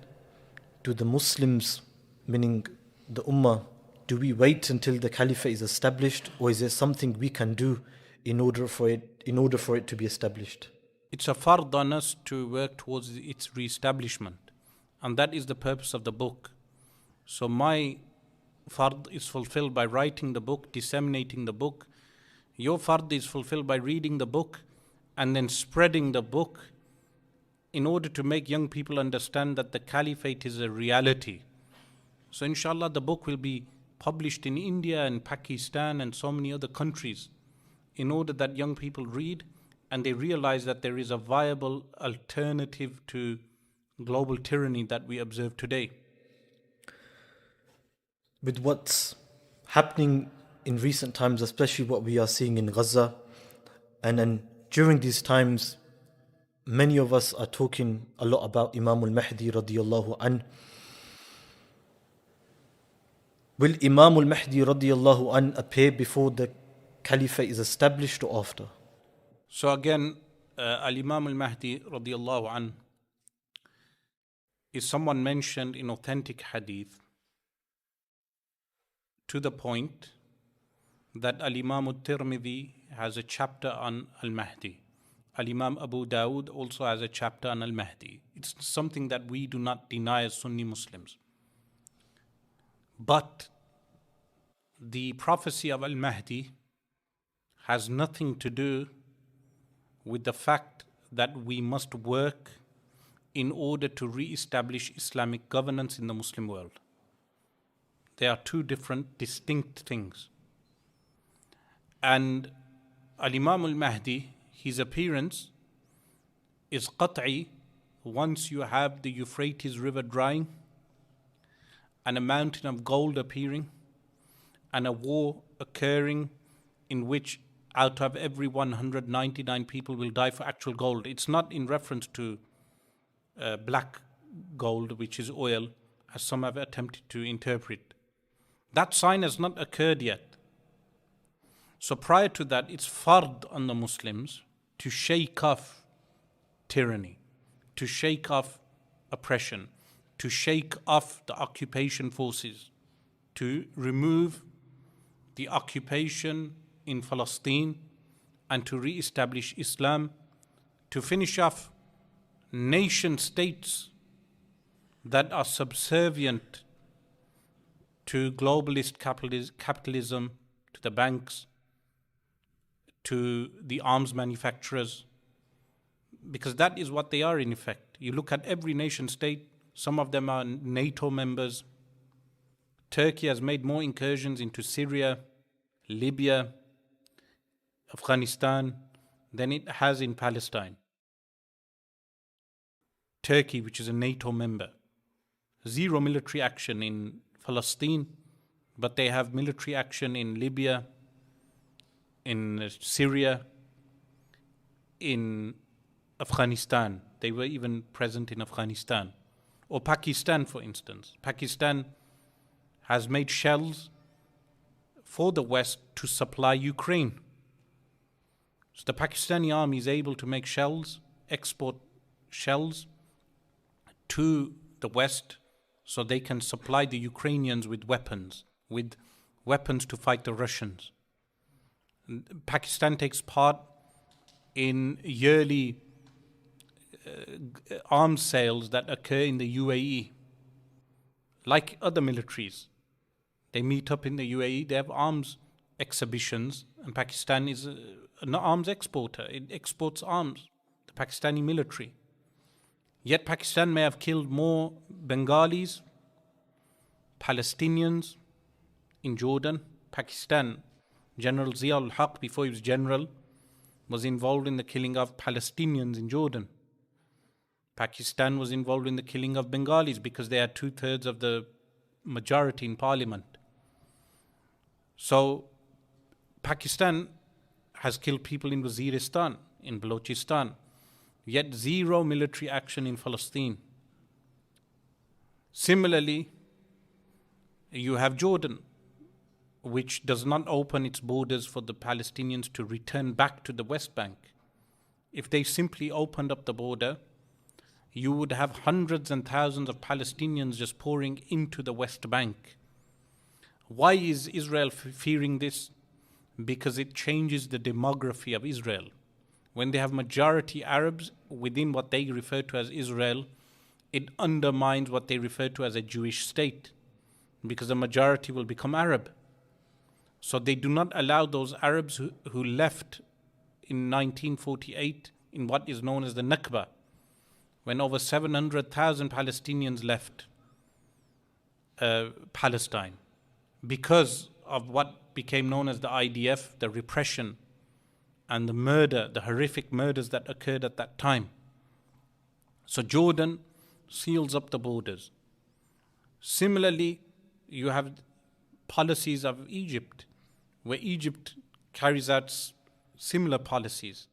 do the Muslims, meaning the Ummah, do we wait until the Caliphate is established, or is there something we can do in order for it to be established? It's a fard on us to work towards its re-establishment, and that is the purpose of the book. So my fard is fulfilled by writing the book, disseminating the book. Your fard is fulfilled by reading the book and then spreading the book in order to make young people understand that the Caliphate is a reality. So inshallah the book will be published in India and Pakistan and so many other countries, in order that young people read and they realize that there is a viable alternative to global tyranny that we observe today. With what's happening in recent times, especially what we are seeing in Gaza, and then during these times, many of us are talking a lot about Imam al-Mahdi radiyallahu an. Will Imam al-Mahdi radiyallahu an appear before the Caliphate is established or after? So again, Al-Imam al-Mahdi radiyallahu an is someone mentioned in authentic hadith to the point that Al-Imam al-Tirmidhi has a chapter on Al-Mahdi. Al-Imam Abu Dawud also has a chapter on Al-Mahdi. It's something that we do not deny as Sunni Muslims. But the prophecy of Al-Mahdi has nothing to do with the fact that we must work in order to re-establish Islamic governance in the Muslim world. They are two different, distinct things. And Al-Imam al-Mahdi, his appearance is qat'i once you have the Euphrates River drying and a mountain of gold appearing and a war occurring in which out of every 199 people will die for actual gold. It's not in reference to black gold, which is oil, as some have attempted to interpret. That sign has not occurred yet. So prior to that, it's fard on the Muslims to shake off tyranny, to shake off oppression, to shake off the occupation forces, to remove the occupation in Palestine and to re-establish Islam, to finish off nation states that are subservient to globalist capitalism, to the banks, to the arms manufacturers, because that is what they are in effect. You look at every nation state, some of them are NATO members. Turkey has made more incursions into Syria, Libya, Afghanistan than it has in Palestine. Turkey, which is a NATO member, zero military action in Palestine, but they have military action in Libya, in Syria, in Afghanistan. They were even present in Afghanistan. Or Pakistan, for instance. Pakistan has made shells for the West to supply Ukraine. So the Pakistani army is able to make shells, export shells to the West so they can supply the Ukrainians with weapons to fight the Russians. Pakistan takes part in yearly arms sales that occur in the UAE. Like other militaries, they meet up in the UAE, they have arms exhibitions, and Pakistan is an arms exporter. It exports arms, the Pakistani military. Yet Pakistan may have killed more Bengalis, Palestinians in Jordan. Pakistan, General Zia al-Haq, before he was general, was involved in the killing of Palestinians in Jordan. Pakistan was involved in the killing of Bengalis because they had 2/3 of the majority in parliament. So Pakistan has killed people in Waziristan, in Balochistan, yet zero military action in Palestine. Similarly, you have Jordan, which does not open its borders for the Palestinians to return back to the West Bank. If they simply opened up the border, you would have hundreds and thousands of Palestinians just pouring into the West Bank. Why is Israel fearing this? Because it changes the demography of Israel. When they have majority Arabs within what they refer to as Israel, it undermines what they refer to as a Jewish state, because the majority will become Arab. So they do not allow those Arabs who left in 1948 in what is known as the Nakba, when over 700,000 Palestinians left Palestine because of what became known as the IDF, the repression and the murder, the horrific murders that occurred at that time. So Jordan seals up the borders. Similarly, you have policies of Egypt, where Egypt carries out similar policies,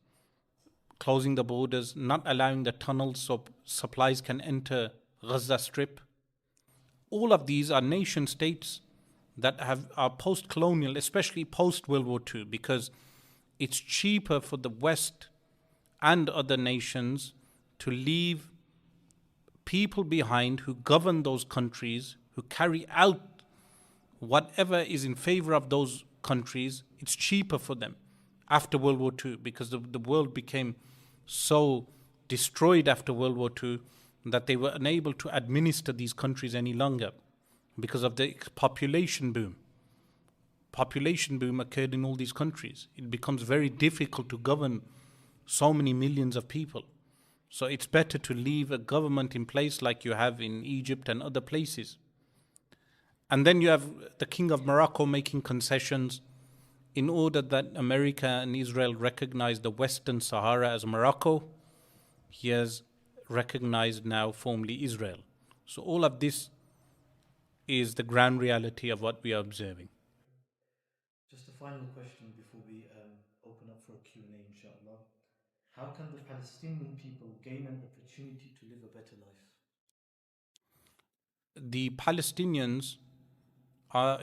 closing the borders, not allowing the tunnels so supplies can enter Gaza Strip. All of these are nation states that are post-colonial, especially post-World War II, because it's cheaper for the West and other nations to leave people behind who govern those countries, who carry out whatever is in favor of those countries. It's cheaper for them after World War II, because the world became so destroyed after World War II that they were unable to administer these countries any longer because of the population boom. Population boom occurred in all these countries. It becomes very difficult to govern so many millions of people. So it's better to leave a government in place like you have in Egypt and other places. And then you have the King of Morocco making concessions in order that America and Israel recognize the Western Sahara as Morocco. He has recognized now formally Israel. So all of this is the ground reality of what we are observing. Just a final question before we open up for a Q&A, inshallah. How can the Palestinian people gain an opportunity to live a better life? The Palestinians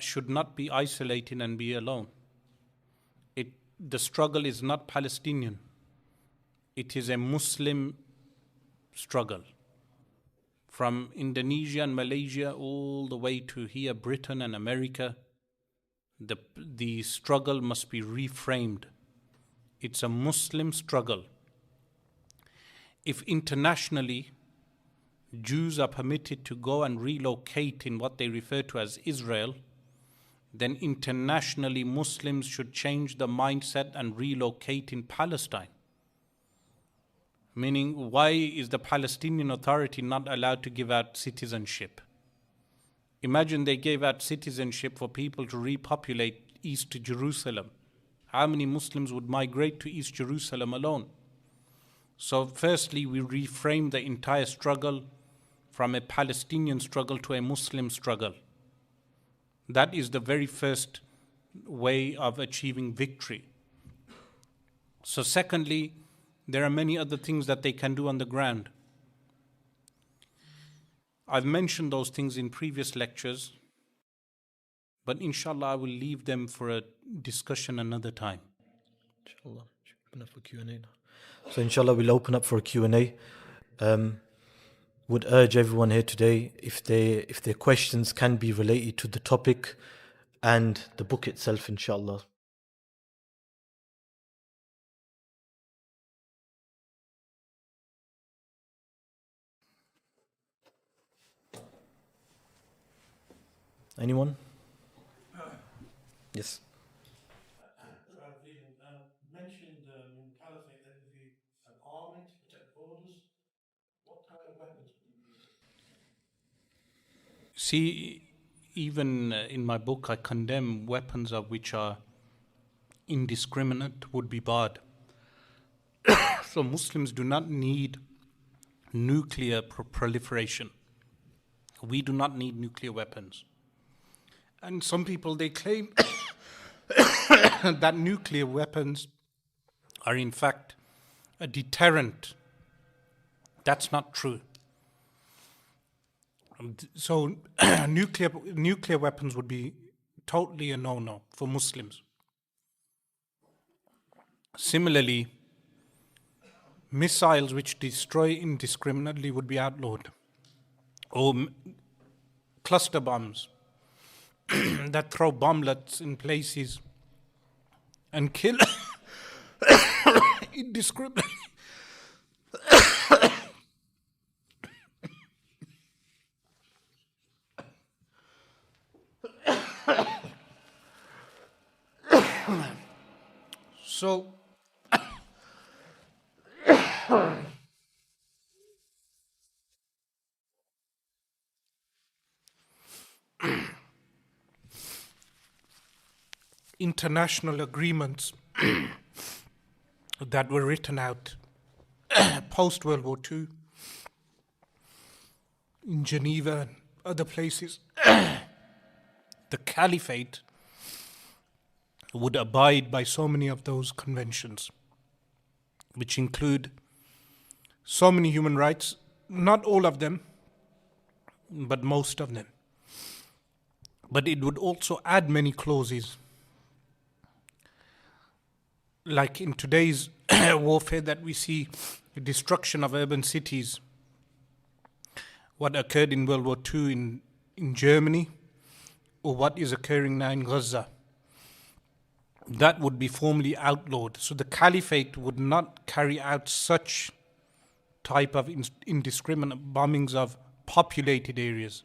should not be isolated and be alone. The struggle is not Palestinian. It is a Muslim struggle. From Indonesia and Malaysia all the way to here, Britain and America, the struggle must be reframed. It's a Muslim struggle. If internationally Jews are permitted to go and relocate in what they refer to as Israel, then internationally Muslims should change the mindset and relocate in Palestine. Meaning, why is the Palestinian Authority not allowed to give out citizenship? Imagine they gave out citizenship for people to repopulate East Jerusalem. How many Muslims would migrate to East Jerusalem alone? So firstly, we reframe the entire struggle from a Palestinian struggle to a Muslim struggle. That is the very first way of achieving victory. So secondly, there are many other things that they can do on the ground. I've mentioned those things in previous lectures. But inshallah, I will leave them for a discussion another time. Inshallah. Should we open up for Q&A now? So inshallah, we'll open up for a Q&A. Would urge everyone here today, if their questions can be related to the topic and the book itself, inshallah. Anyone? Yes. Mentioned in Caliphate that if you an army to protect borders, what kind of weapons would you use? See, even in my book, I condemn weapons of which are indiscriminate would be barred. So Muslims do not need nuclear proliferation. We do not need nuclear weapons. And some people, they claim that nuclear weapons are in fact a deterrent. That's not true. So nuclear weapons would be totally a no-no for Muslims. Similarly, missiles which destroy indiscriminately would be outlawed. Or cluster bombs that throw bomblets in places and kill indiscriminately. So, international agreements that were written out post World War II in Geneva and other places, the Caliphate would abide by so many of those conventions, which include so many human rights, not all of them, but most of them. But it would also add many clauses, like in today's warfare that we see, the destruction of urban cities, what occurred in World War II in Germany, or what is occurring now in Gaza. That would be formally outlawed. So the Caliphate would not carry out such type of indiscriminate bombings of populated areas.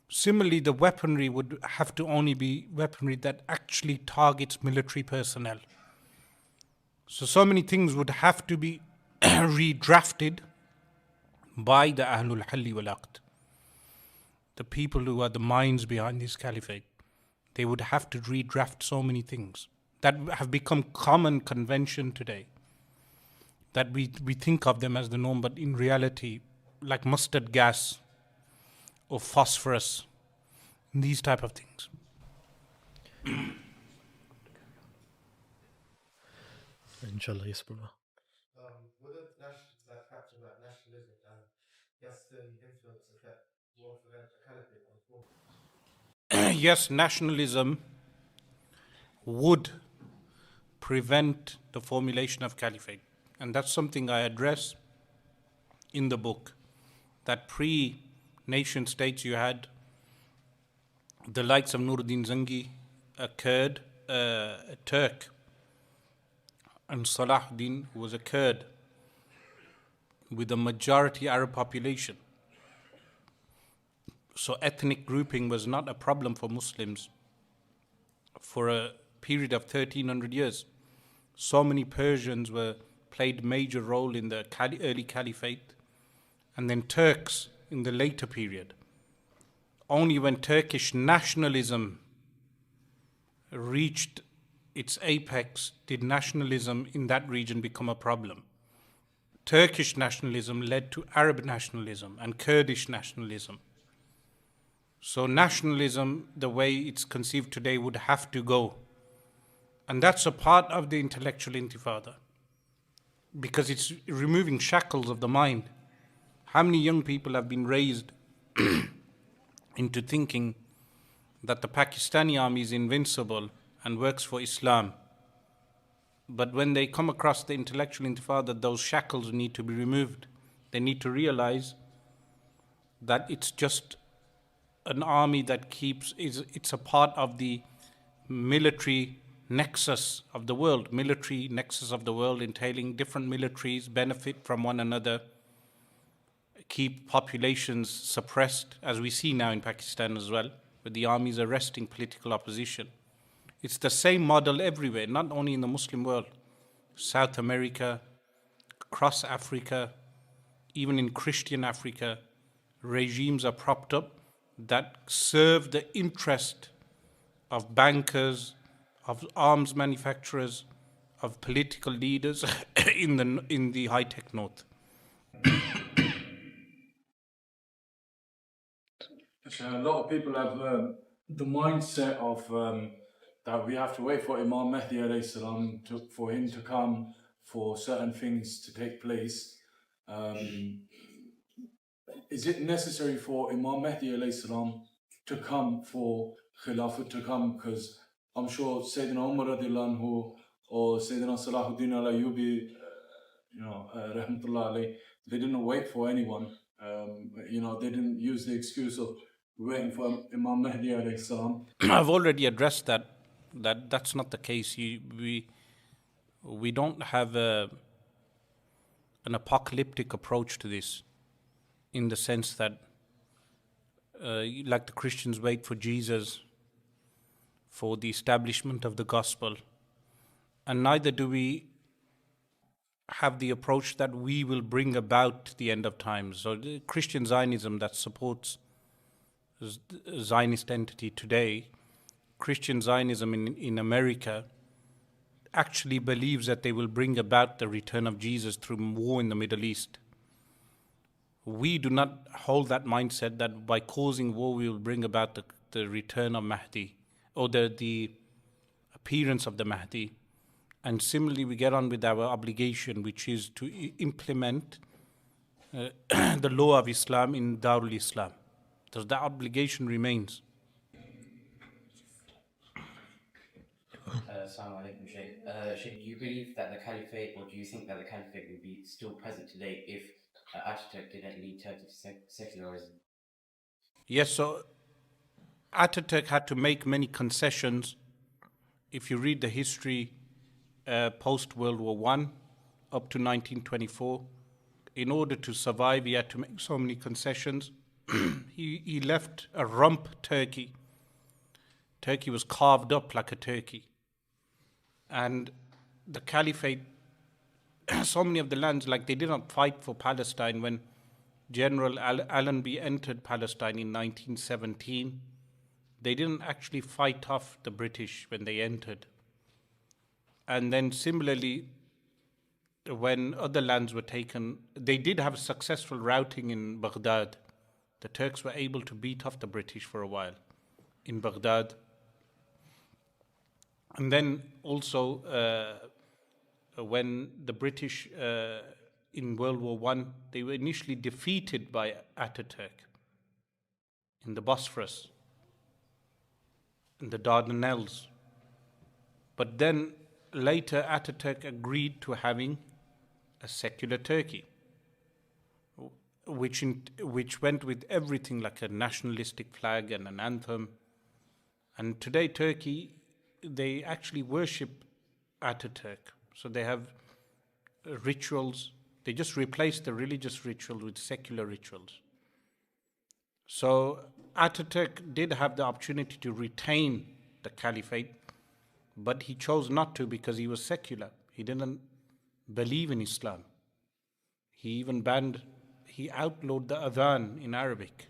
Similarly, the weaponry would have to only be weaponry that actually targets military personnel. So many things would have to be redrafted by the Ahlul Halli wal Aqd, the people who are the minds behind this Caliphate. They would have to redraft so many things that have become common convention today, that we think of them as the norm, but in reality, like mustard gas or phosphorus, these type of things. Inshallah, yes, brother. With that factor about nationalism and Western influence affect warfare the Caliphate on the form? Yes, nationalism would prevent the formulation of caliphate. And that's something I address in the book, that pre-nation states you had the likes of Nuruddin Zangi, a Kurd, a Turk, and Salahuddin, who was a Kurd, with a majority Arab population. So ethnic grouping was not a problem for Muslims for a period of 1300 years. So many Persians played major role in the early Caliphate, and then Turks in the later period. Only when Turkish nationalism reached its apex did nationalism in that region become a problem. Turkish nationalism led to Arab nationalism and Kurdish nationalism. So nationalism, the way it's conceived today, would have to go. And that's a part of the intellectual intifada, because it's removing shackles of the mind. How many young people have been raised into thinking that the Pakistani army is invincible and works for Islam. But when they come across the intellectual intifada, those shackles need to be removed. They need to realize that it's just an army that it's a part of the military nexus of the world, entailing different militaries benefit from one another, keep populations suppressed, as we see now in Pakistan as well, with the armies arresting political opposition. It's the same model everywhere, not only in the Muslim world. South America, across Africa, even in Christian Africa, regimes are propped up that serve the interest of bankers, of arms manufacturers, of political leaders in the high-tech north. A lot of people have the mindset of that we have to wait for Imam Mahdi alayhi salam for him to come, for certain things to take place. Is it necessary for Imam Mahdi alayhi salam to come, for Khilafat to come? Because I'm sure Sayyidina Umar radiallahu anhu or Sayyidina Salahuddin al-Ayyubi, rahmatullah alayh, they didn't wait for anyone. They didn't use the excuse of waiting for Imam Mahdi alayhi salam. I've already addressed that's not the case. We don't have an apocalyptic approach to this, in the sense that like the Christians wait for Jesus for the establishment of the gospel, and neither do we have the approach that we will bring about the end of times. So the Christian Zionism that supports Zionist entity today, Christian Zionism in America, actually believes that they will bring about the return of Jesus through war in the Middle East. We do not hold that mindset that by causing war we will bring about the return of Mahdi, or the appearance of the Mahdi. And similarly, we get on with our obligation, which is to implement the law of Islam in Darul Islam. Thus, that obligation remains. Assalamu alaikum, Shaykh. Shaykh, do you believe that the Caliphate, or do you think that the Caliphate would be still present today if Ataturk didn't lead Turkey to secularism? Yes, so Ataturk had to make many concessions. If you read the history post-World War I, up to 1924, in order to survive, he had to make so many concessions. He left a rump Turkey. Turkey was carved up like a turkey. And the Caliphate, so many of the lands, like they did not fight for Palestine when General Allenby entered Palestine in 1917. They didn't actually fight off the British when they entered. And then similarly, when other lands were taken, they did have successful routing in Baghdad. The Turks were able to beat off the British for a while in Baghdad. And then also when the British in World War I, they were initially defeated by Ataturk in the Bosphorus, in the Dardanelles. But then later Ataturk agreed to having a secular Turkey, which went with everything like a nationalistic flag and an anthem. And today Turkey, they actually worship Ataturk. So they have rituals. They just replace the religious ritual with secular rituals. So Ataturk did have the opportunity to retain the Caliphate, but he chose not to because he was secular. He didn't believe in Islam. He outlawed the adhan in Arabic.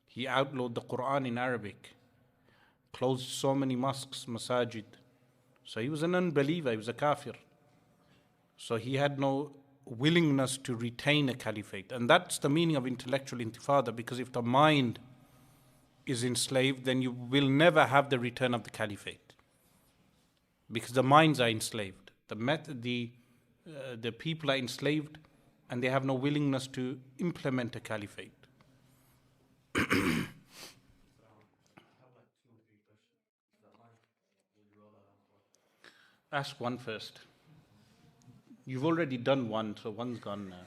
He outlawed the Quran in Arabic. Closed so many mosques, masajid. So he was an unbeliever, he was a kafir. So he had no willingness to retain a caliphate. And that's the meaning of intellectual intifada, because if the mind is enslaved, then you will never have the return of the caliphate. Because the minds are enslaved. The people are enslaved, and they have no willingness to implement a caliphate. Ask one first. You've already done one, so one's gone now.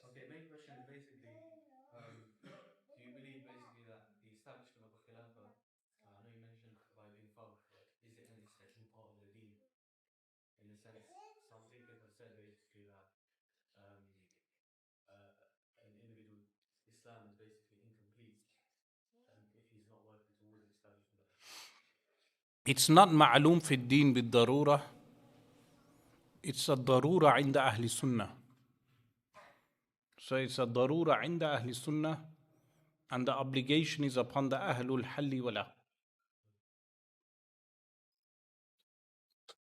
Okay, main question is basically, do you believe basically that the establishment of a Khilafah, I know you mentioned by being Farq, but is it an essential part of the deen? In a sense, some thinkers have said basically that um, an individual Islam is basically incomplete if he's not working towards the establishment of a Khilafah. It's not ma'loom fi din bid darura. It's a darura inda ahli sunnah. So it's a darura inda ahli sunnah, and the obligation is upon the ahlul halli wala.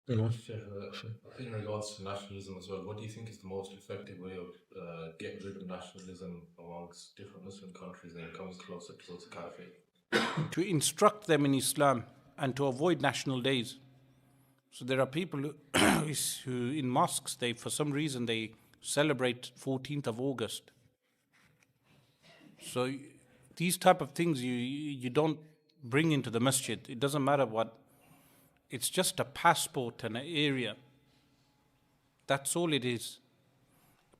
In regards to nationalism as well, what do you think is the most effective way of getting rid of nationalism amongst different Muslim countries and coming closer towards the Caliphate? To instruct them in Islam and to avoid national days. So there are people who in mosques, they for some reason they celebrate 14th of August. So these type of things you don't bring into the masjid. It doesn't matter what. It's just a passport and an area. That's all it is.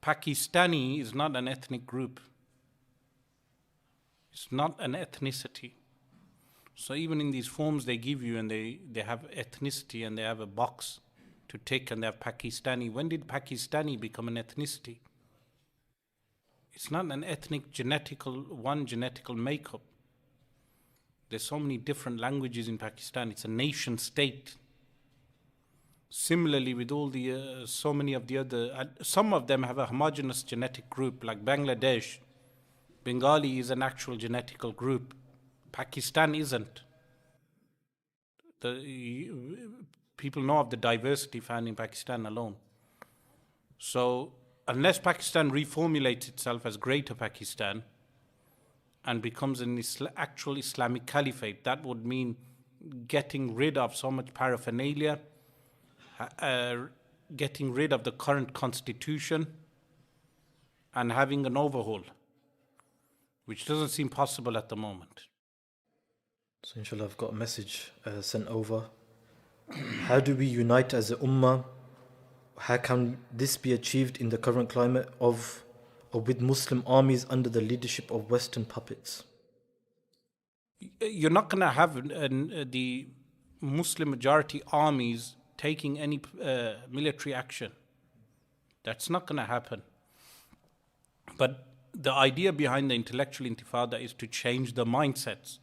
Pakistani is not an ethnic group. It's not an ethnicity. So even in these forms they give you, and they have ethnicity, and they have a box to tick, and they have Pakistani. When did Pakistani become an ethnicity? It's not an ethnic genetical makeup. There's so many different languages in Pakistan. It's a nation state. Similarly, with all the so many of the other, some of them have a homogeneous genetic group, like Bangladesh. Bengali is an actual genetical group. Pakistan isn't. People know of the diversity found in Pakistan alone. So, unless Pakistan reformulates itself as Greater Pakistan and becomes an actual Islamic caliphate, that would mean getting rid of so much paraphernalia, getting rid of the current constitution, and having an overhaul, which doesn't seem possible at the moment. So inshallah, I've got a message sent over. How do we unite as a ummah? How can this be achieved in the current climate of or with Muslim armies under the leadership of Western puppets? You're not going to have the Muslim majority armies taking any military action. That's not going to happen. But the idea behind the intellectual intifada is to change the mindsets.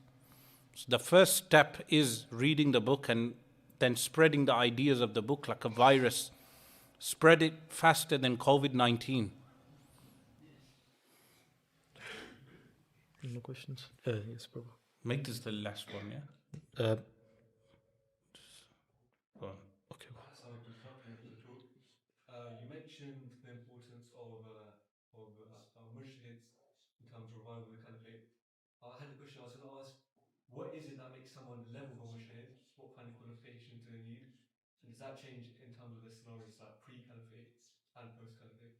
So the first step is reading the book and then spreading the ideas of the book like a virus. Spread it faster than COVID-19. No questions? Yes, bro. Make this the last one, yeah? Go on. Okay. You mentioned the importance of mujtahids in terms of revival of the caliphate. I had a question. I was going to ask, what is it that makes someone level of a mujtahid? What kind of qualifications do they need? And does that change in terms of the scenarios like pre-caliphate and post-caliphate?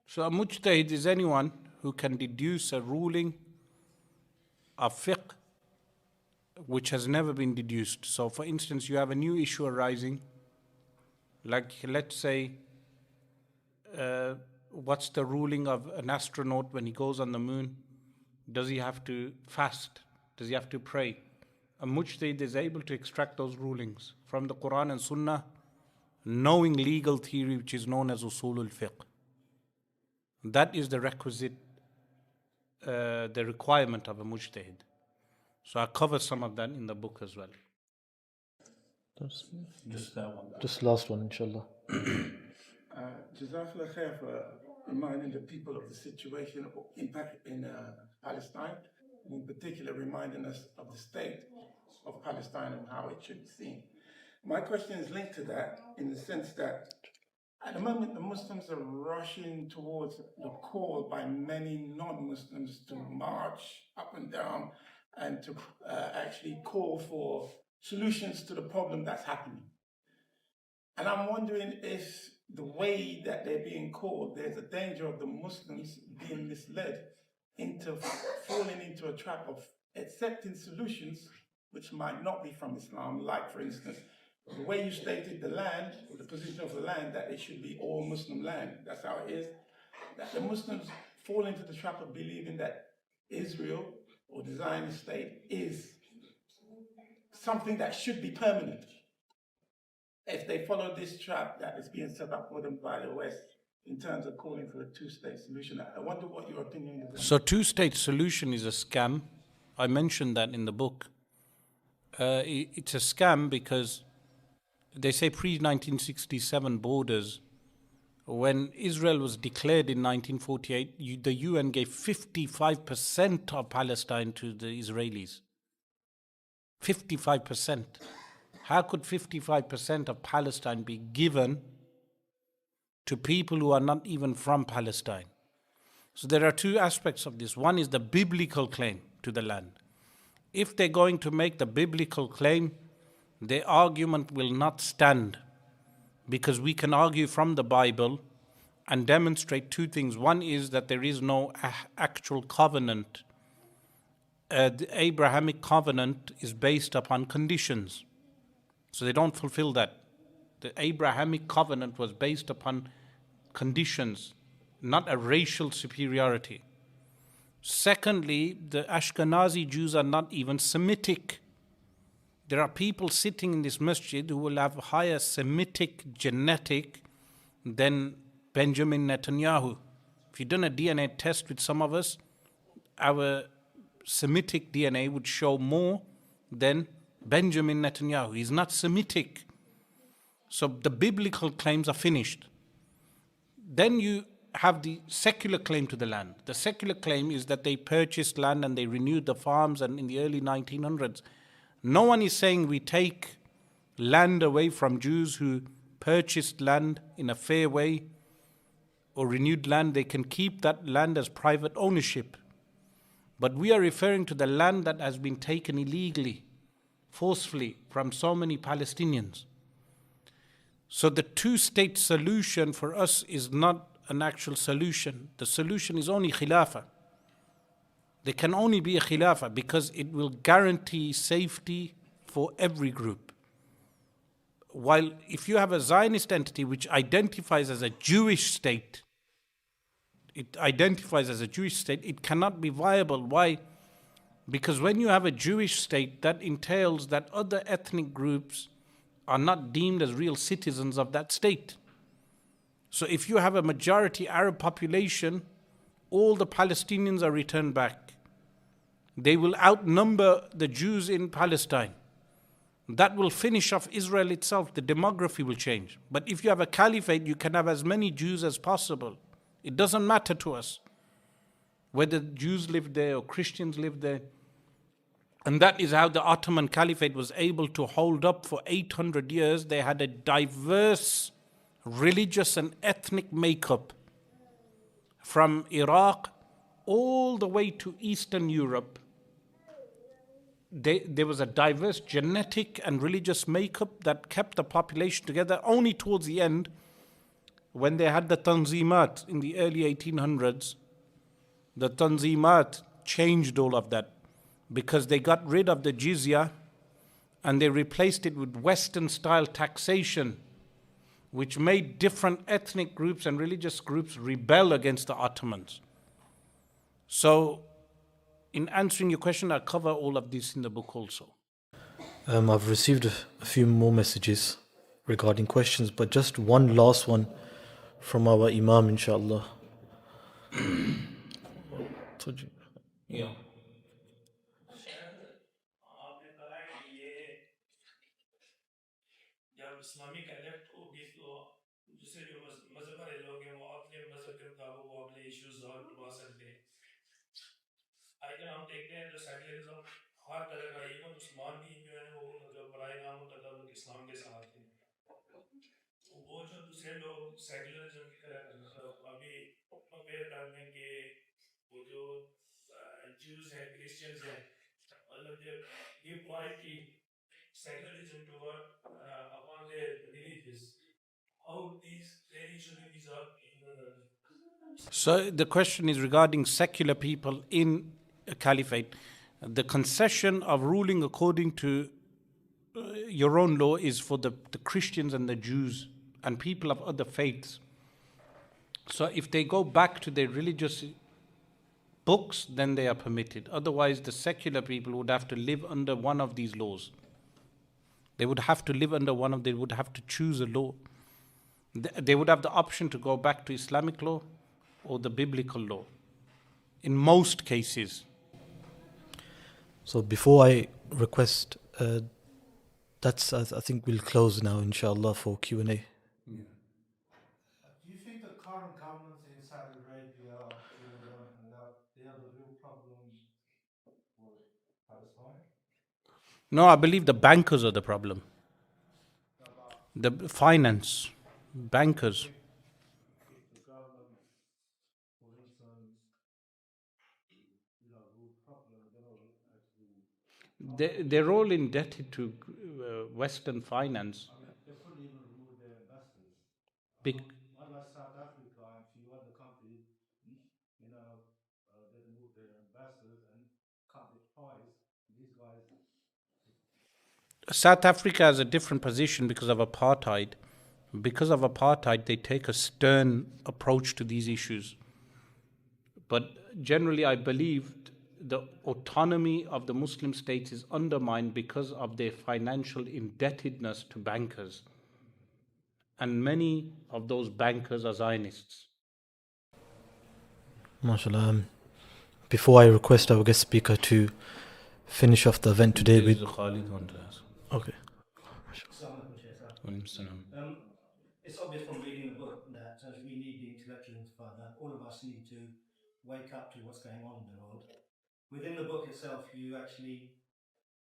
So a mujtahid is anyone who can deduce a ruling of fiqh which has never been deduced. So for instance, you have a new issue arising, like let's say, what's the ruling of an astronaut when he goes on the moon? Does he have to fast? Does he have to pray? A mujtahid is able to extract those rulings from the Quran and Sunnah, knowing legal theory which is known as usulul fiqh. That is the requisite, the requirement of a mujtahid. So I cover some of that in the book as well. Just that one. Just last one, inshallah. Jazakallah khair for reminding the people of the situation in Palestine, and in particular reminding us of the state of Palestine and how it should be seen. My question is linked to that in the sense that at the moment the Muslims are rushing towards the call by many non-Muslims to march up and down and to actually call for solutions to the problem that's happening. And I'm wondering if the way that they're being called, there's a danger of the Muslims being misled into falling into a trap of accepting solutions which might not be from Islam, like, for instance, The way you stated the land, or the position of the land, that it should be all Muslim land. That's how it is. That the Muslims fall into the trap of believing that Israel or the Zionist state is something that should be permanent. If they follow this trap that is being set up for them by the West in terms of calling for a two-state solution, I wonder what your opinion is. So two-state solution is a scam. I mentioned that in the book. It's a scam because they say pre-1967 borders. When Israel was declared in 1948, the UN gave 55% of Palestine to the Israelis. 55%. How could 55% of Palestine be given to people who are not even from Palestine? So there are two aspects of this. One is the biblical claim to the land. If they're going to make the biblical claim, their argument will not stand, because we can argue from the Bible and demonstrate two things. One is that there is no actual covenant. The Abrahamic covenant is based upon conditions, so they don't fulfill that. The Abrahamic covenant was based upon conditions, not a racial superiority. Secondly, the Ashkenazi Jews are not even Semitic. There are people sitting in this masjid who will have higher Semitic genetic than Benjamin Netanyahu. If you've done a DNA test with some of us, our Semitic DNA would show more than Benjamin Netanyahu. He's not Semitic. So the biblical claims are finished. Then you have the secular claim to the land. The secular claim is that they purchased land and they renewed the farms, and in the early 1900s. No one is saying we take land away from Jews who purchased land in a fair way or renewed land. They can keep that land as private ownership. But we are referring to the land that has been taken illegally, forcefully, from so many Palestinians. So the two-state solution for us is not an actual solution. The solution is only khilafah. There can only be a khilafah because it will guarantee safety for every group. While if you have a Zionist entity which identifies as a Jewish state, it cannot be viable. Why? Because when you have a Jewish state, that entails that other ethnic groups are not deemed as real citizens of that state. So if you have a majority Arab population, all the Palestinians are returned back. They will outnumber the Jews in Palestine. That will finish off Israel itself. The demography will change. But if you have a caliphate, you can have as many Jews as possible. It doesn't matter to us whether Jews live there or Christians live there. And that is how the Ottoman Caliphate was able to hold up for 800 years. They had a diverse religious and ethnic makeup from Iraq all the way to Eastern Europe. There was a diverse genetic and religious makeup that kept the population together. Only towards the end, when they had the Tanzimat in the early 1800s, the Tanzimat changed all of that because they got rid of the jizya and they replaced it with Western-style taxation, which made different ethnic groups and religious groups rebel against the Ottomans. So, in answering your question, I cover all of this in the book also. I've received a few more messages regarding questions, but just one last one from our Imam, inshallah. Yeah. जब इस्लामी connect होगी तो दूसरे जो मजहब वाले लोग हैं वो अपने मजहब के मुताबिक वो अपने इश्यूज सॉल्व करवा सकते हैं। आजकल हम देखते हैं जो सेकुलरिज्म हर तरह का इवन मुसलमान भी जो है वो मतलब बराए नाम तकल्लुक इस्लाम के साथ हैं। वो जो दूसरे लोग सेकुलरिज्म की तरह अभी कंपेयर कर रहे हैं कि वो जो ज्यूज हैं क्रिश्चियंस हैं मतलब जो ये priority secularism toward upon their religious. How these usually result in So the question is regarding secular people in a caliphate. The concession of ruling according to your own law is for the Christians and the Jews and people of other faiths. So if they go back to their religious books, then they are permitted. Otherwise, the secular people would have to live under one of these laws. They would have to live under one of, they would have to choose a law. They would have the option to go back to Islamic law or the biblical law. In most cases. So before I request, I think we'll close now, inshallah, for Q&A. Do you think the current governments in Saudi Arabia, Jordan, and that they are the real problem for Palestine? No, I believe the bankers are the problem. The finance, bankers. If the government, for instance, real problem, they don't actually. They're all indebted to Western finance. I mean, they couldn't even remove their investors. Big. Unlike South Africa and a few other countries, they remove their investors and cut the price. These guys. South Africa has a different position because of apartheid. Because of apartheid, they take a stern approach to these issues. But generally, I believe the autonomy of the Muslim states is undermined because of their financial indebtedness to bankers. And many of those bankers are Zionists. MashaAllah. Before I request our guest speaker to finish off the event today with... Okay. It's obvious from reading the book that we need the intellectual intifada. All of us need to wake up to what's going on in the world. Within the book itself, you actually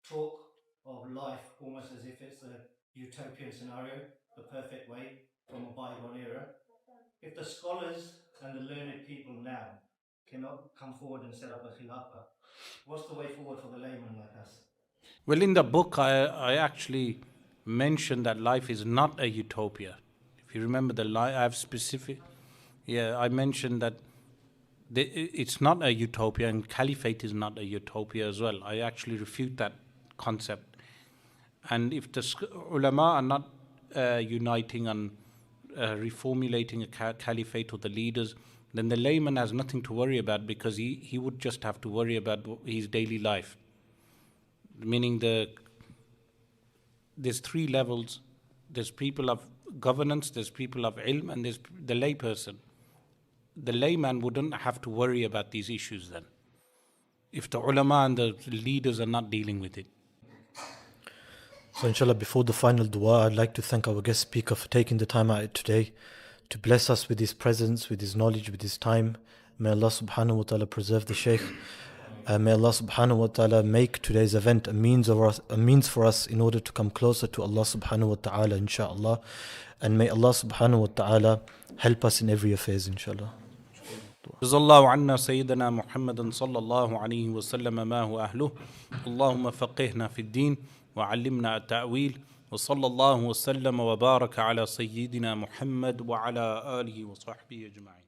talk of life almost as if it's a utopian scenario, the perfect way from a bygone era. If the scholars and the learned people now cannot come forward and set up a khilafah, what's the way forward for the layman like us? Well, in the book, I actually mentioned that life is not a utopia. If you remember the line, I have specific... Yeah, I mentioned that it's not a utopia, and Caliphate is not a utopia as well. I actually refute that concept. And if the ulama are not uniting on reformulating a caliphate or the leaders, then the layman has nothing to worry about, because he would just have to worry about his daily life. Meaning there's three levels. There's people of governance, there's people of ilm, and there's the lay person. The layman wouldn't have to worry about these issues then, if the ulama and the leaders are not dealing with it. So inshallah, before the final dua, I'd like to thank our guest speaker for taking the time out today to bless us with his presence, with his knowledge, with his time. May Allah subhanahu wa ta'ala preserve the Shaykh. May Allah subhanahu wa ta'ala make today's event a means for us in order to come closer to Allah subhanahu wa ta'ala, inshallah. And may Allah subhanahu wa ta'ala help us in every affairs, inshallah. جزا الله عنا سيدنا محمد صلى الله عليه وسلم ما هو أهله اللهم فقهنا في الدين وعلمنا التأويل وصلى الله وسلم وبارك على سيدنا محمد وعلى آله وصحبه أجمعين.